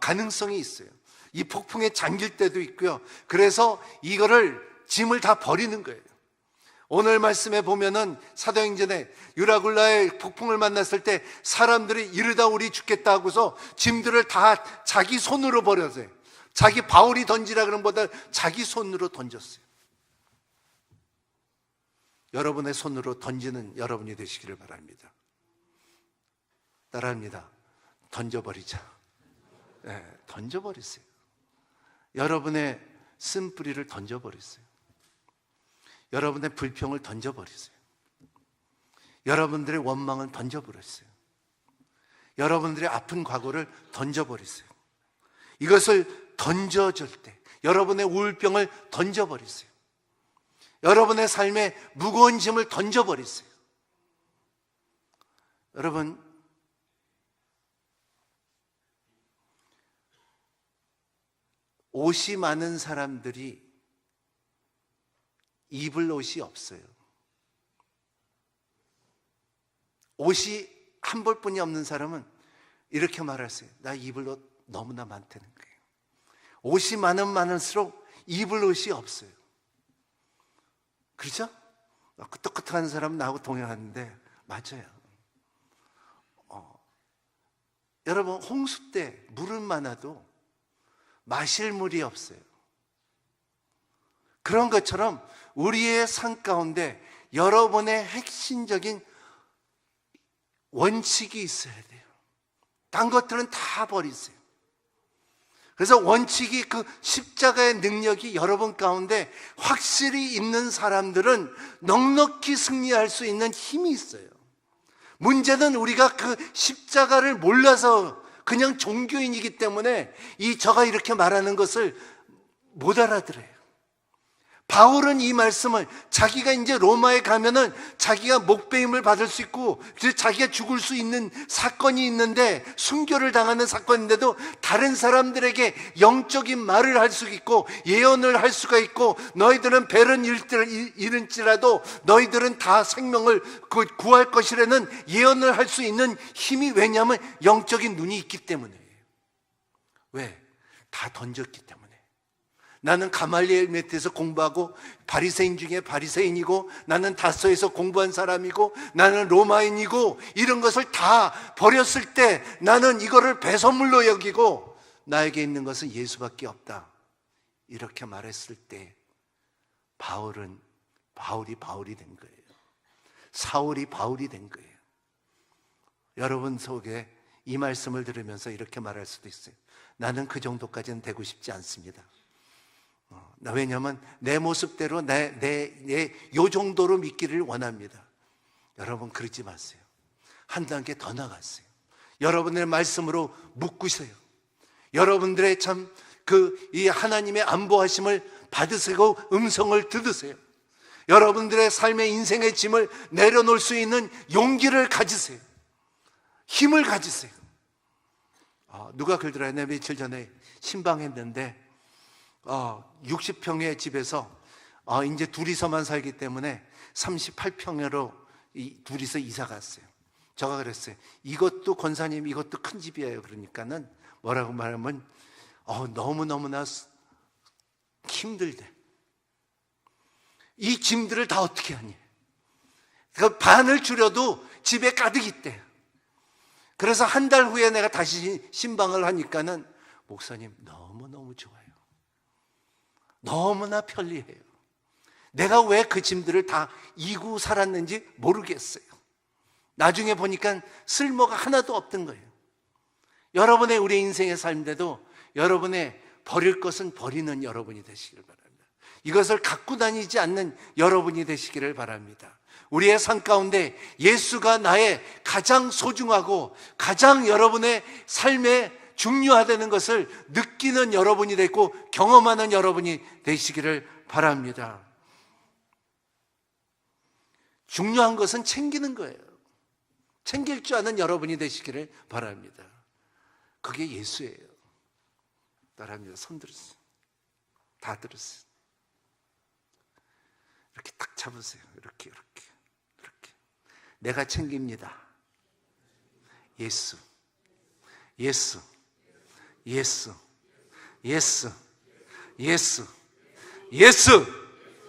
D: 가능성이 있어요. 이 폭풍에 잠길 때도 있고요. 그래서 이거를 짐을 다 버리는 거예요. 오늘 말씀에 보면은 사도행전에 유라굴라의 폭풍을 만났을 때 사람들이 이르다 우리 죽겠다 하고서 짐들을 다 자기 손으로 버렸어요. 자기 바울이 던지라 그런 것보다 자기 손으로 던졌어요. 여러분의 손으로 던지는 여러분이 되시기를 바랍니다. 따라합니다. 던져버리자. 네, 던져버리세요. 여러분의 쓴뿌리를 던져버리세요. 여러분의 불평을 던져버리세요. 여러분들의 원망을 던져버리세요. 여러분들의 아픈 과거를 던져버리세요. 이것을 던져줄 때 여러분의 우울병을 던져버리세요. 여러분의 삶에 무거운 짐을 던져버리세요. 여러분, 옷이 많은 사람들이 입을 옷이 없어요. 옷이 한 벌뿐이 없는 사람은 이렇게 말하세요. 나 입을 옷 너무나 많다는 거예요. 옷이 많을수록 입을 옷이 없어요. 그렇죠? 끄떡끄떡한 사람은 나하고 동행하는데 맞아요. 여러분, 홍수 때 물은 많아도 마실 물이 없어요. 그런 것처럼 우리의 삶 가운데 여러분의 핵심적인 원칙이 있어야 돼요. 딴 것들은 다 버리세요. 그래서 원칙이, 그 십자가의 능력이 여러분 가운데 확실히 있는 사람들은 넉넉히 승리할 수 있는 힘이 있어요. 문제는 우리가 그 십자가를 몰라서 그냥 종교인이기 때문에 저가 이렇게 말하는 것을 못 알아들어요. 바울은 이 말씀을, 자기가 이제 로마에 가면은 자기가 목배임을 받을 수 있고, 그래서 자기가 죽을 수 있는 사건이 있는데, 순교를 당하는 사건인데도 다른 사람들에게 영적인 말을 할 수 있고 예언을 할 수가 있고, 너희들은 배를 잃을지라도 너희들은 다 생명을 구할 것이라는 예언을 할 수 있는 힘이, 왜냐하면 영적인 눈이 있기 때문이에요. 왜? 다 던졌기 때문에. 나는 가말리엘 밑에서 공부하고 바리새인 중에 바리새인이고, 나는 다소에서 공부한 사람이고, 나는 로마인이고, 이런 것을 다 버렸을 때 나는 이거를 배설물로 여기고 나에게 있는 것은 예수밖에 없다, 이렇게 말했을 때 바울이 바울이 된 거예요. 사울이 바울이 된 거예요. 여러분 속에 이 말씀을 들으면서 이렇게 말할 수도 있어요. 나는 그 정도까지는 되고 싶지 않습니다. 왜냐하면 내 모습대로 요 정도로 믿기를 원합니다. 여러분, 그러지 마세요. 한 단계 더 나가세요. 여러분의 말씀으로 묶으세요. 여러분들의 이 하나님의 안보하심을 받으시고 음성을 들으세요. 여러분들의 삶의 인생의 짐을 내려놓을 수 있는 용기를 가지세요. 힘을 가지세요. 누가 그러더라고요. 내 며칠 전에 신방했는데 60평의 집에서 이제 둘이서만 살기 때문에 38평으로 둘이서 이사 갔어요. 제가 그랬어요. 이것도 권사님, 이것도 큰 집이에요. 그러니까는 뭐라고 말하면 너무너무나 힘들대. 이 짐들을 다 어떻게 하니? 그 반을 줄여도 집에 가득 있대. 그래서 한 달 후에 내가 다시 신방을 하니까는, 목사님 너무너무 좋아요. 너무나 편리해요. 내가 왜 그 짐들을 다 이고 살았는지 모르겠어요. 나중에 보니까 쓸모가 하나도 없던 거예요. 여러분의, 우리 인생의 삶인데도 여러분의 버릴 것은 버리는 여러분이 되시길 바랍니다. 이것을 갖고 다니지 않는 여러분이 되시기를 바랍니다. 우리의 삶 가운데 예수가 나의 가장 소중하고 가장 여러분의 삶에 중요하다는 것을 느끼는 여러분이 되고 경험하는 여러분이 되시기를 바랍니다. 중요한 것은 챙기는 거예요. 챙길 줄 아는 여러분이 되시기를 바랍니다. 그게 예수예요. 따라합니다. 손 들으세요. 다 들으세요. 이렇게 딱 잡으세요. 이렇게. 내가 챙깁니다. 예수.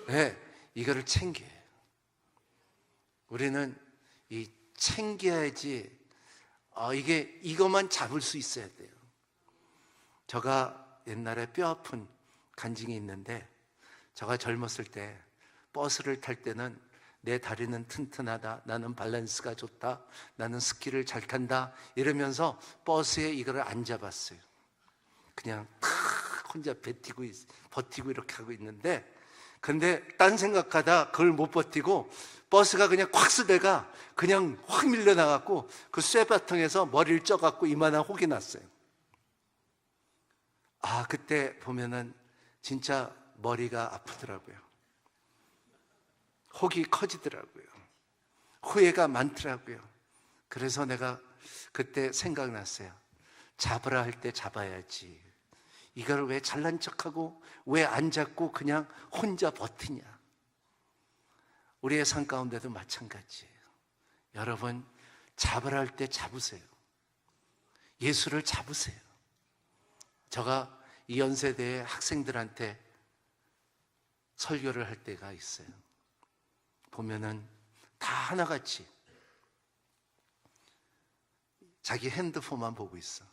D: 네, 이거를 챙겨요. 우리는 챙겨야지. 이것만 잡을 수 있어야 돼요. 제가 옛날에 뼈 아픈 간증이 있는데, 제가 젊었을 때 버스를 탈 때는 내 다리는 튼튼하다, 나는 밸런스가 좋다, 나는 스키를 잘 탄다 이러면서 버스에 이거를 안 잡았어요. 그냥 혼자 버티고 이렇게 하고 있는데, 근데 딴 생각하다 그걸 못 버티고 버스가 그냥 콱 쓰다가 그냥 확 밀려나갖고 그 쇠바통에서 머리를 쪄갖고 이만한 혹이 났어요. 그때 보면은 진짜 머리가 아프더라고요. 혹이 커지더라고요. 후회가 많더라고요. 그래서 내가 그때 생각났어요. 잡으라 할 때 잡아야지. 이걸 왜 잘난 척하고 왜 안 잡고 그냥 혼자 버티냐. 우리의 삶 가운데도 마찬가지예요. 여러분, 잡으라 할 때 잡으세요. 예수를 잡으세요. 제가 이 연세대의 학생들한테 설교를 할 때가 있어요. 보면은 다 하나같이 자기 핸드폰만 보고 있어.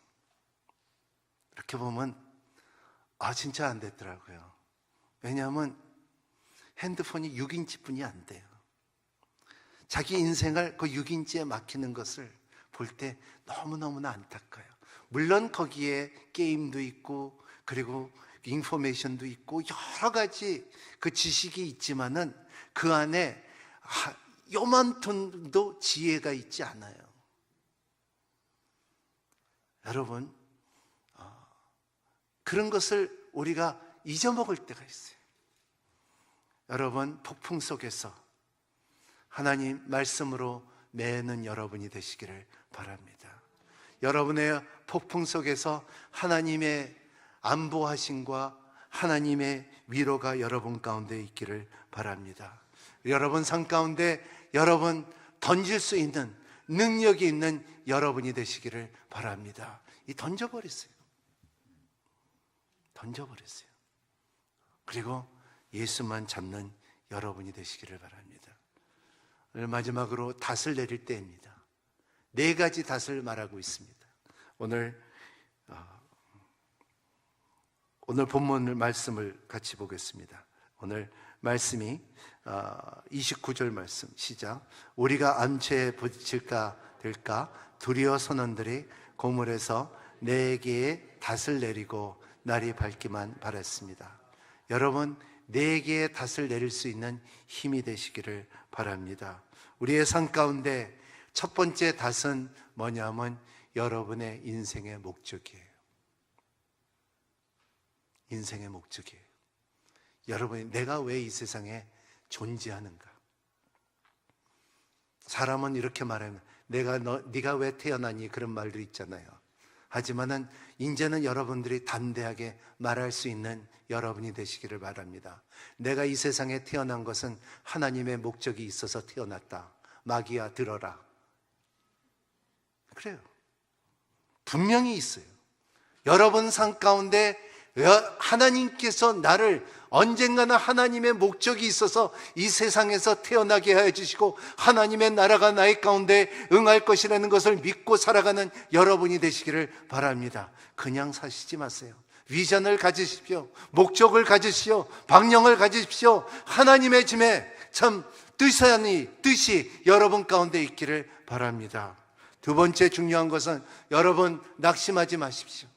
D: 이렇게 보면 진짜 안 됐더라고요. 왜냐하면 핸드폰이 6인치 뿐이 안 돼요. 자기 인생을 그 6인치에 막히는 것을 볼 때 너무너무나 안타까워요. 물론 거기에 게임도 있고 그리고 인포메이션도 있고 여러 가지 그 지식이 있지만은 그 안에 요만큼도 지혜가 있지 않아요. 여러분, 그런 것을 우리가 잊어먹을 때가 있어요. 여러분, 폭풍 속에서 하나님 말씀으로 매는 여러분이 되시기를 바랍니다. 여러분의 폭풍 속에서 하나님의 안보하심과 하나님의 위로가 여러분 가운데 있기를 바랍니다. 여러분 삶 가운데 여러분 던질 수 있는 능력이 있는 여러분이 되시기를 바랍니다. 던져버리세요. 던져버리세요. 그리고 예수만 잡는 여러분이 되시기를 바랍니다. 오늘 마지막으로 닷을 내릴 때입니다. 4가지 닷을 말하고 있습니다. 오늘 본문 말씀을 같이 보겠습니다. 오늘 말씀이 29절 말씀 시작. 우리가 암초에 부딪힐까 될까 두려워 선원들이 고물에서 4개의 닷을 내리고 날이 밝기만 바랐습니다. 여러분, 4개의 닷을 내릴 수 있는 힘이 되시기를 바랍니다. 우리의 삶 가운데 첫 번째 닷은 뭐냐면 여러분의 인생의 목적이에요. 인생의 목적이에요. 여러분이 내가 왜 이 세상에 존재하는가? 사람은 이렇게 말하면 네가 왜 태어나니? 그런 말도 있잖아요. 하지만은 이제는 여러분들이 담대하게 말할 수 있는 여러분이 되시기를 바랍니다. 내가 이 세상에 태어난 것은 하나님의 목적이 있어서 태어났다. 마귀야 들어라. 그래요. 분명히 있어요. 여러분 삶 가운데 하나님께서 나를 언젠가는 하나님의 목적이 있어서 이 세상에서 태어나게 하여 주시고 하나님의 나라가 나의 가운데 응할 것이라는 것을 믿고 살아가는 여러분이 되시기를 바랍니다. 그냥 사시지 마세요. 비전을 가지십시오. 목적을 가지십시오. 방향을 가지십시오. 하나님의 짐에 참 뜻이 여러분 가운데 있기를 바랍니다. 두 번째 중요한 것은 여러분 낙심하지 마십시오.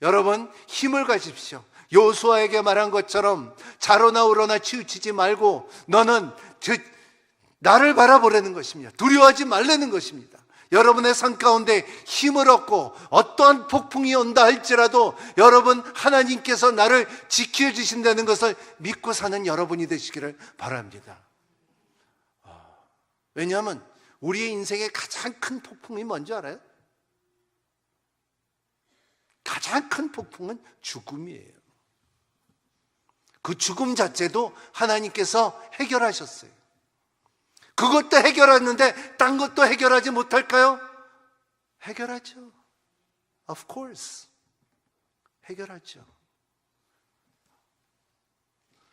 D: 여러분 힘을 가지십시오. 요수아에게 말한 것처럼 자로나 우로나 치우치지 말고 너는 나를 바라보라는 것입니다. 두려워하지 말라는 것입니다. 여러분의 삶 가운데 힘을 얻고 어떠한 폭풍이 온다 할지라도 여러분 하나님께서 나를 지켜주신다는 것을 믿고 사는 여러분이 되시기를 바랍니다. 왜냐하면 우리의 인생의 가장 큰 폭풍이 뭔지 알아요? 가장 큰 폭풍은 죽음이에요. 그 죽음 자체도 하나님께서 해결하셨어요. 그것도 해결했는데 딴 것도 해결하지 못할까요? 해결하죠. Of course. 해결하죠.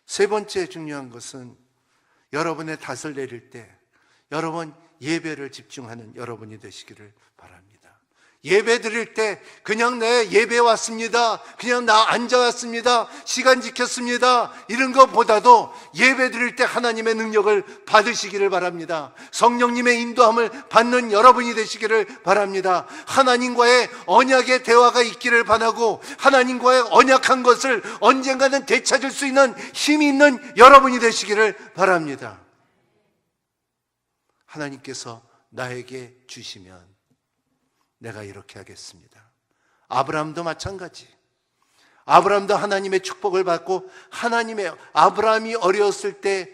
D: 세 번째 중요한 것은 여러분의 닷을 내릴 때 여러분 예배를 집중하는 여러분이 되시기를 바랍니다. 예배 드릴 때 그냥 내 예배 왔습니다, 그냥 나 앉아왔습니다, 시간 지켰습니다 이런 것보다도 예배 드릴 때 하나님의 능력을 받으시기를 바랍니다. 성령님의 인도함을 받는 여러분이 되시기를 바랍니다. 하나님과의 언약의 대화가 있기를 바라고 하나님과의 언약한 것을 언젠가는 되찾을 수 있는 힘이 있는 여러분이 되시기를 바랍니다. 하나님께서 나에게 주시면 내가 이렇게 하겠습니다. 아브라함도 마찬가지. 아브라함도 하나님의 축복을 받고 아브라함이 어려웠을 때,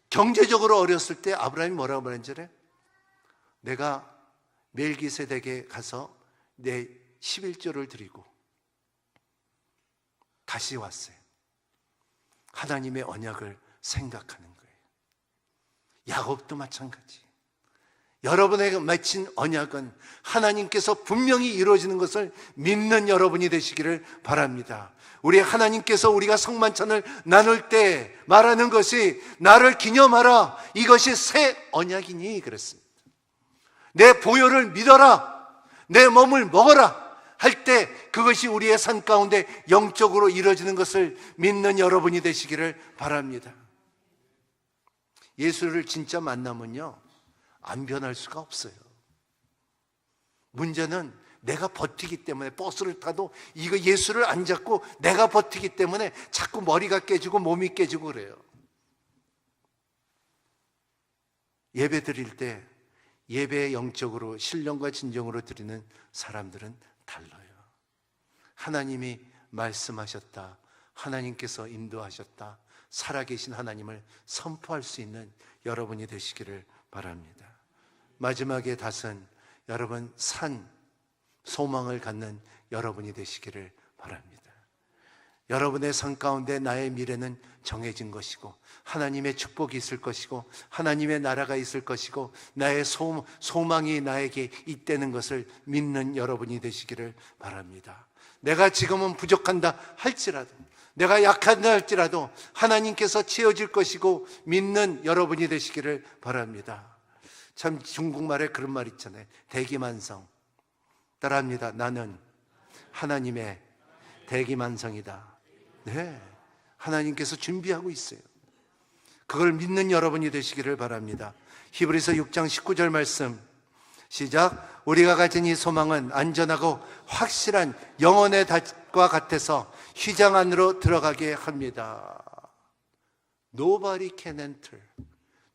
D: 경제적으로 어려웠을 때 아브라함이 뭐라고 말했는지 알아요? 내가 멜기세덱에 가서 내 11조를 드리고 다시 왔어요. 하나님의 언약을 생각하는 거예요. 야곱도 마찬가지. 여러분에게 맺힌 언약은 하나님께서 분명히 이루어지는 것을 믿는 여러분이 되시기를 바랍니다. 우리 하나님께서 우리가 성만찬을 나눌 때 말하는 것이 나를 기념하라, 이것이 새 언약이니 그랬습니다. 내 보혈을 믿어라, 내 몸을 먹어라 할 때 그것이 우리의 삶 가운데 영적으로 이루어지는 것을 믿는 여러분이 되시기를 바랍니다. 예수를 진짜 만나면요, 안 변할 수가 없어요. 문제는 내가 버티기 때문에, 버스를 타도 이거 예수를 안 잡고 내가 버티기 때문에 자꾸 머리가 깨지고 몸이 깨지고 그래요. 예배 드릴 때 예배 영적으로 신령과 진정으로 드리는 사람들은 달라요. 하나님이 말씀하셨다, 하나님께서 인도하셨다, 살아계신 하나님을 선포할 수 있는 여러분이 되시기를 바랍니다. 마지막에 닷은 여러분 소망을 갖는 여러분이 되시기를 바랍니다. 여러분의 삶 가운데 나의 미래는 정해진 것이고 하나님의 축복이 있을 것이고 하나님의 나라가 있을 것이고 나의 소망이 나에게 있다는 것을 믿는 여러분이 되시기를 바랍니다. 내가 지금은 부족한다 할지라도, 내가 약한다 할지라도 하나님께서 채워질 것이고 믿는 여러분이 되시기를 바랍니다. 참 중국말에 그런 말 있잖아요. 대기만성. 따라합니다. 나는 하나님의 대기만성이다. 네, 하나님께서 준비하고 있어요. 그걸 믿는 여러분이 되시기를 바랍니다. 히브리서 6장 19절 말씀 시작. 우리가 가진 이 소망은 안전하고 확실한 영혼의 닷과 같아서 휘장 안으로 들어가게 합니다. Nobody can enter.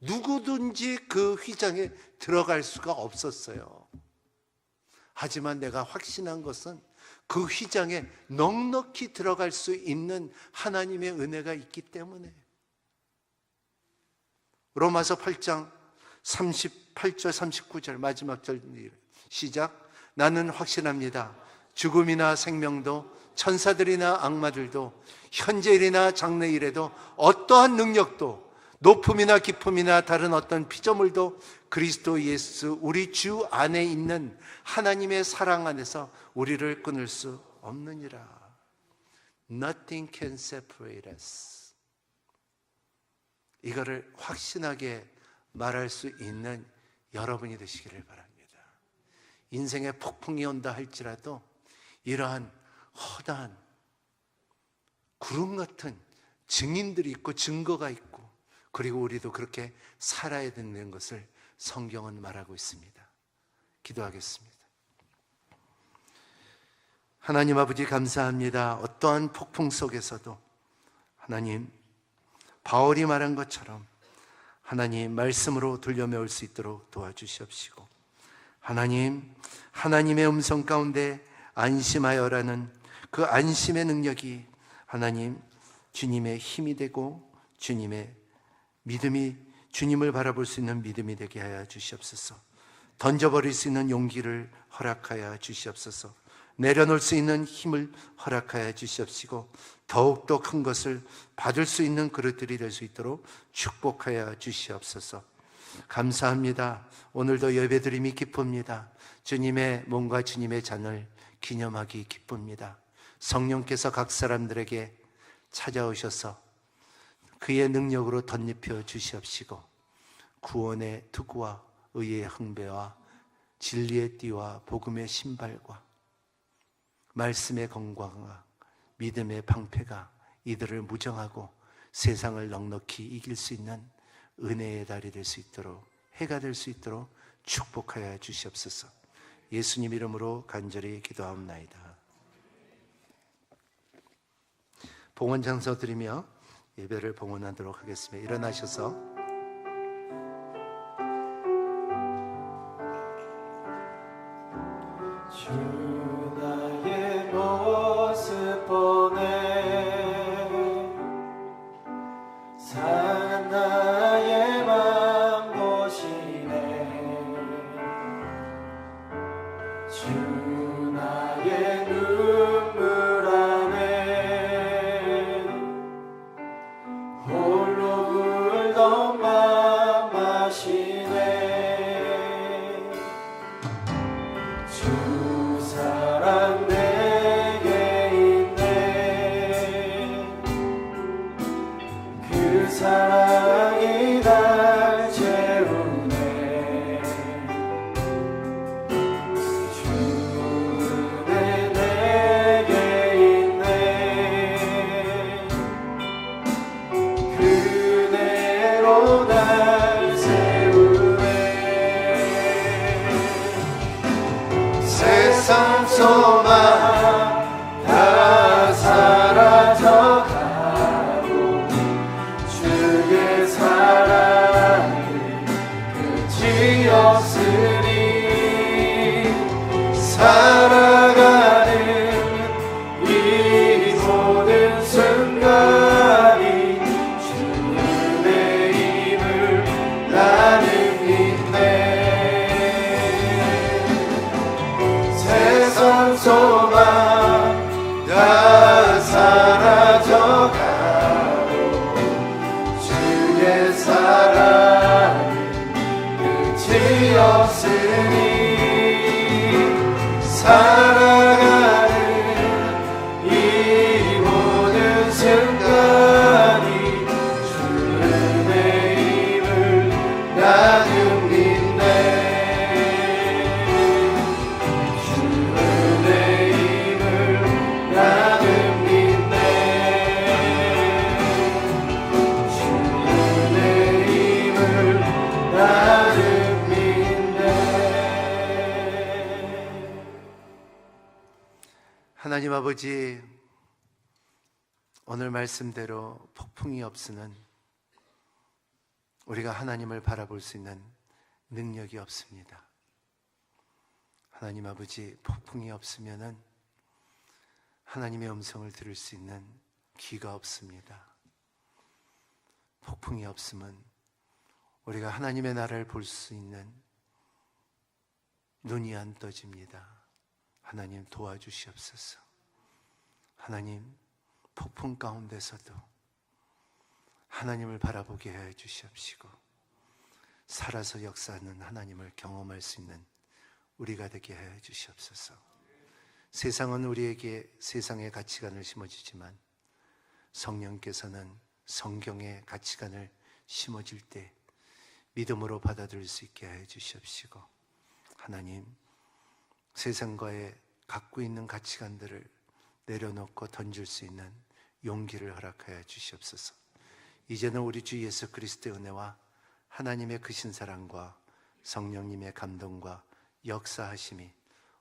D: 누구든지 그 휘장에 들어갈 수가 없었어요. 하지만 내가 확신한 것은 그 휘장에 넉넉히 들어갈 수 있는 하나님의 은혜가 있기 때문에. 로마서 8장 38절 39절 마지막 절 시작. 나는 확신합니다. 죽음이나 생명도 천사들이나 악마들도 현재일이나 장래일에도 어떠한 능력도 높음이나 깊음이나 다른 어떤 피조물도 그리스도 예수 우리 주 안에 있는 하나님의 사랑 안에서 우리를 끊을 수 없느니라. Nothing can separate us. 이거를 확신하게 말할 수 있는 여러분이 되시기를 바랍니다. 인생에 폭풍이 온다 할지라도 이러한 허다한 구름 같은 증인들이 있고 증거가 있고 그리고 우리도 그렇게 살아야 되는 것을 성경은 말하고 있습니다. 기도하겠습니다. 하나님 아버지 감사합니다. 어떠한 폭풍 속에서도 하나님 바울이 말한 것처럼 하나님 말씀으로 돌려메울 수 있도록 도와주시옵시고 하나님 하나님의 음성 가운데 안심하여라는 그 안심의 능력이 하나님 주님의 힘이 되고 주님의 믿음이 주님을 바라볼 수 있는 믿음이 되게 하여 주시옵소서. 던져버릴 수 있는 용기를 허락하여 주시옵소서. 내려놓을 수 있는 힘을 허락하여 주시옵시고 더욱더 큰 것을 받을 수 있는 그릇들이 될 수 있도록 축복하여 주시옵소서. 감사합니다. 오늘도 예배드림이 기쁩니다. 주님의 몸과 주님의 잔을 기념하기 기쁩니다. 성령께서 각 사람들에게 찾아오셔서 그의 능력으로 덧입혀 주시옵시고 구원의 투구와 의의 흥배와 진리의 띠와 복음의 신발과 말씀의 건강과 믿음의 방패가 이들을 무정하고 세상을 넉넉히 이길 수 있는 은혜의 달이 될 수 있도록 해가 될 수 있도록 축복하여 주시옵소서. 예수님 이름으로 간절히 기도하옵나이다. 봉헌 장서 드리며 예배를 봉헌하도록 하겠습니다. 일어나셔서
A: 주 나의 모습 보내 상한 나의 맘 보시네 주 나의 눈물 안에 홀로 울던 맘 마시네 주
D: 하나님 아버지, 오늘 말씀대로 폭풍이 없으면 우리가 하나님을 바라볼 수 있는 능력이 없습니다. 하나님 아버지, 폭풍이 없으면은 하나님의 음성을 들을 수 있는 귀가 없습니다. 폭풍이 없으면 우리가 하나님의 나라를 볼 수 있는 눈이 안 떠집니다. 하나님 도와주시옵소서. 하나님, 폭풍 가운데서도 하나님을 바라보게 해 주시옵시고 살아서 역사하는 하나님을 경험할 수 있는 우리가 되게 해 주시옵소서. 세상은 우리에게 세상의 가치관을 심어주지만 성령께서는 성경의 가치관을 심어줄 때 믿음으로 받아들일 수 있게 해 주시옵시고, 하나님, 세상과의 갖고 있는 가치관들을 내려놓고 던질 수 있는 용기를 허락하여 주시옵소서. 이제는 우리 주 예수 그리스도의 은혜와 하나님의 크신 사랑과 성령님의 감동과 역사하심이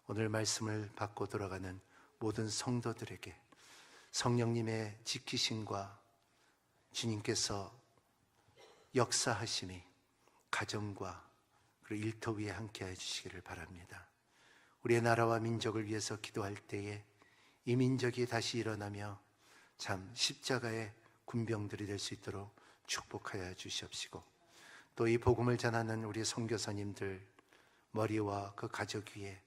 D: 오늘 말씀을 받고 돌아가는 모든 성도들에게 성령님의 지키심과 주님께서 역사하심이 가정과 그리고 일터 위에 함께 해주시기를 바랍니다. 우리의 나라와 민족을 위해서 기도할 때에 이 민족이 다시 일어나며 참 십자가의 군병들이 될 수 있도록 축복하여 주시옵시고, 또 이 복음을 전하는 우리 선교사님들 머리와 그 가족 위에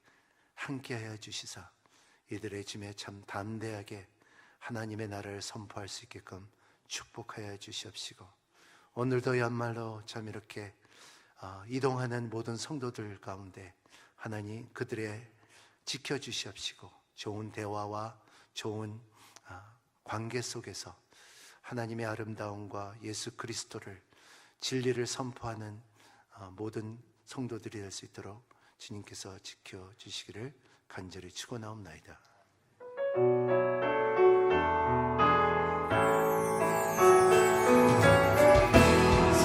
D: 함께하여 주시사 이들의 짐에 참 담대하게 하나님의 나라를 선포할 수 있게끔 축복하여 주시옵시고, 오늘도 연말로 참 이렇게 이동하는 모든 성도들 가운데 하나님 그들의 지켜주시옵시고 좋은 대화와 좋은 관계 속에서 하나님의 아름다움과 예수 그리스도를 진리를 선포하는 모든 성도들이 될 수 있도록 주님께서 지켜주시기를 간절히 축원하옵나이다.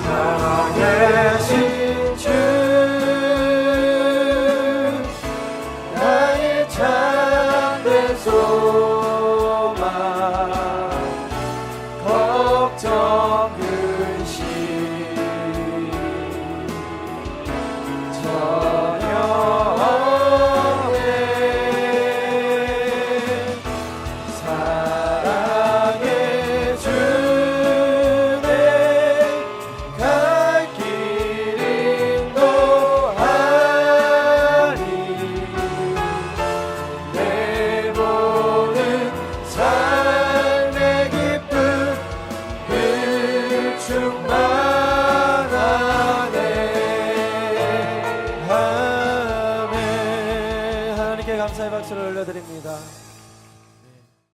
B: 살아계신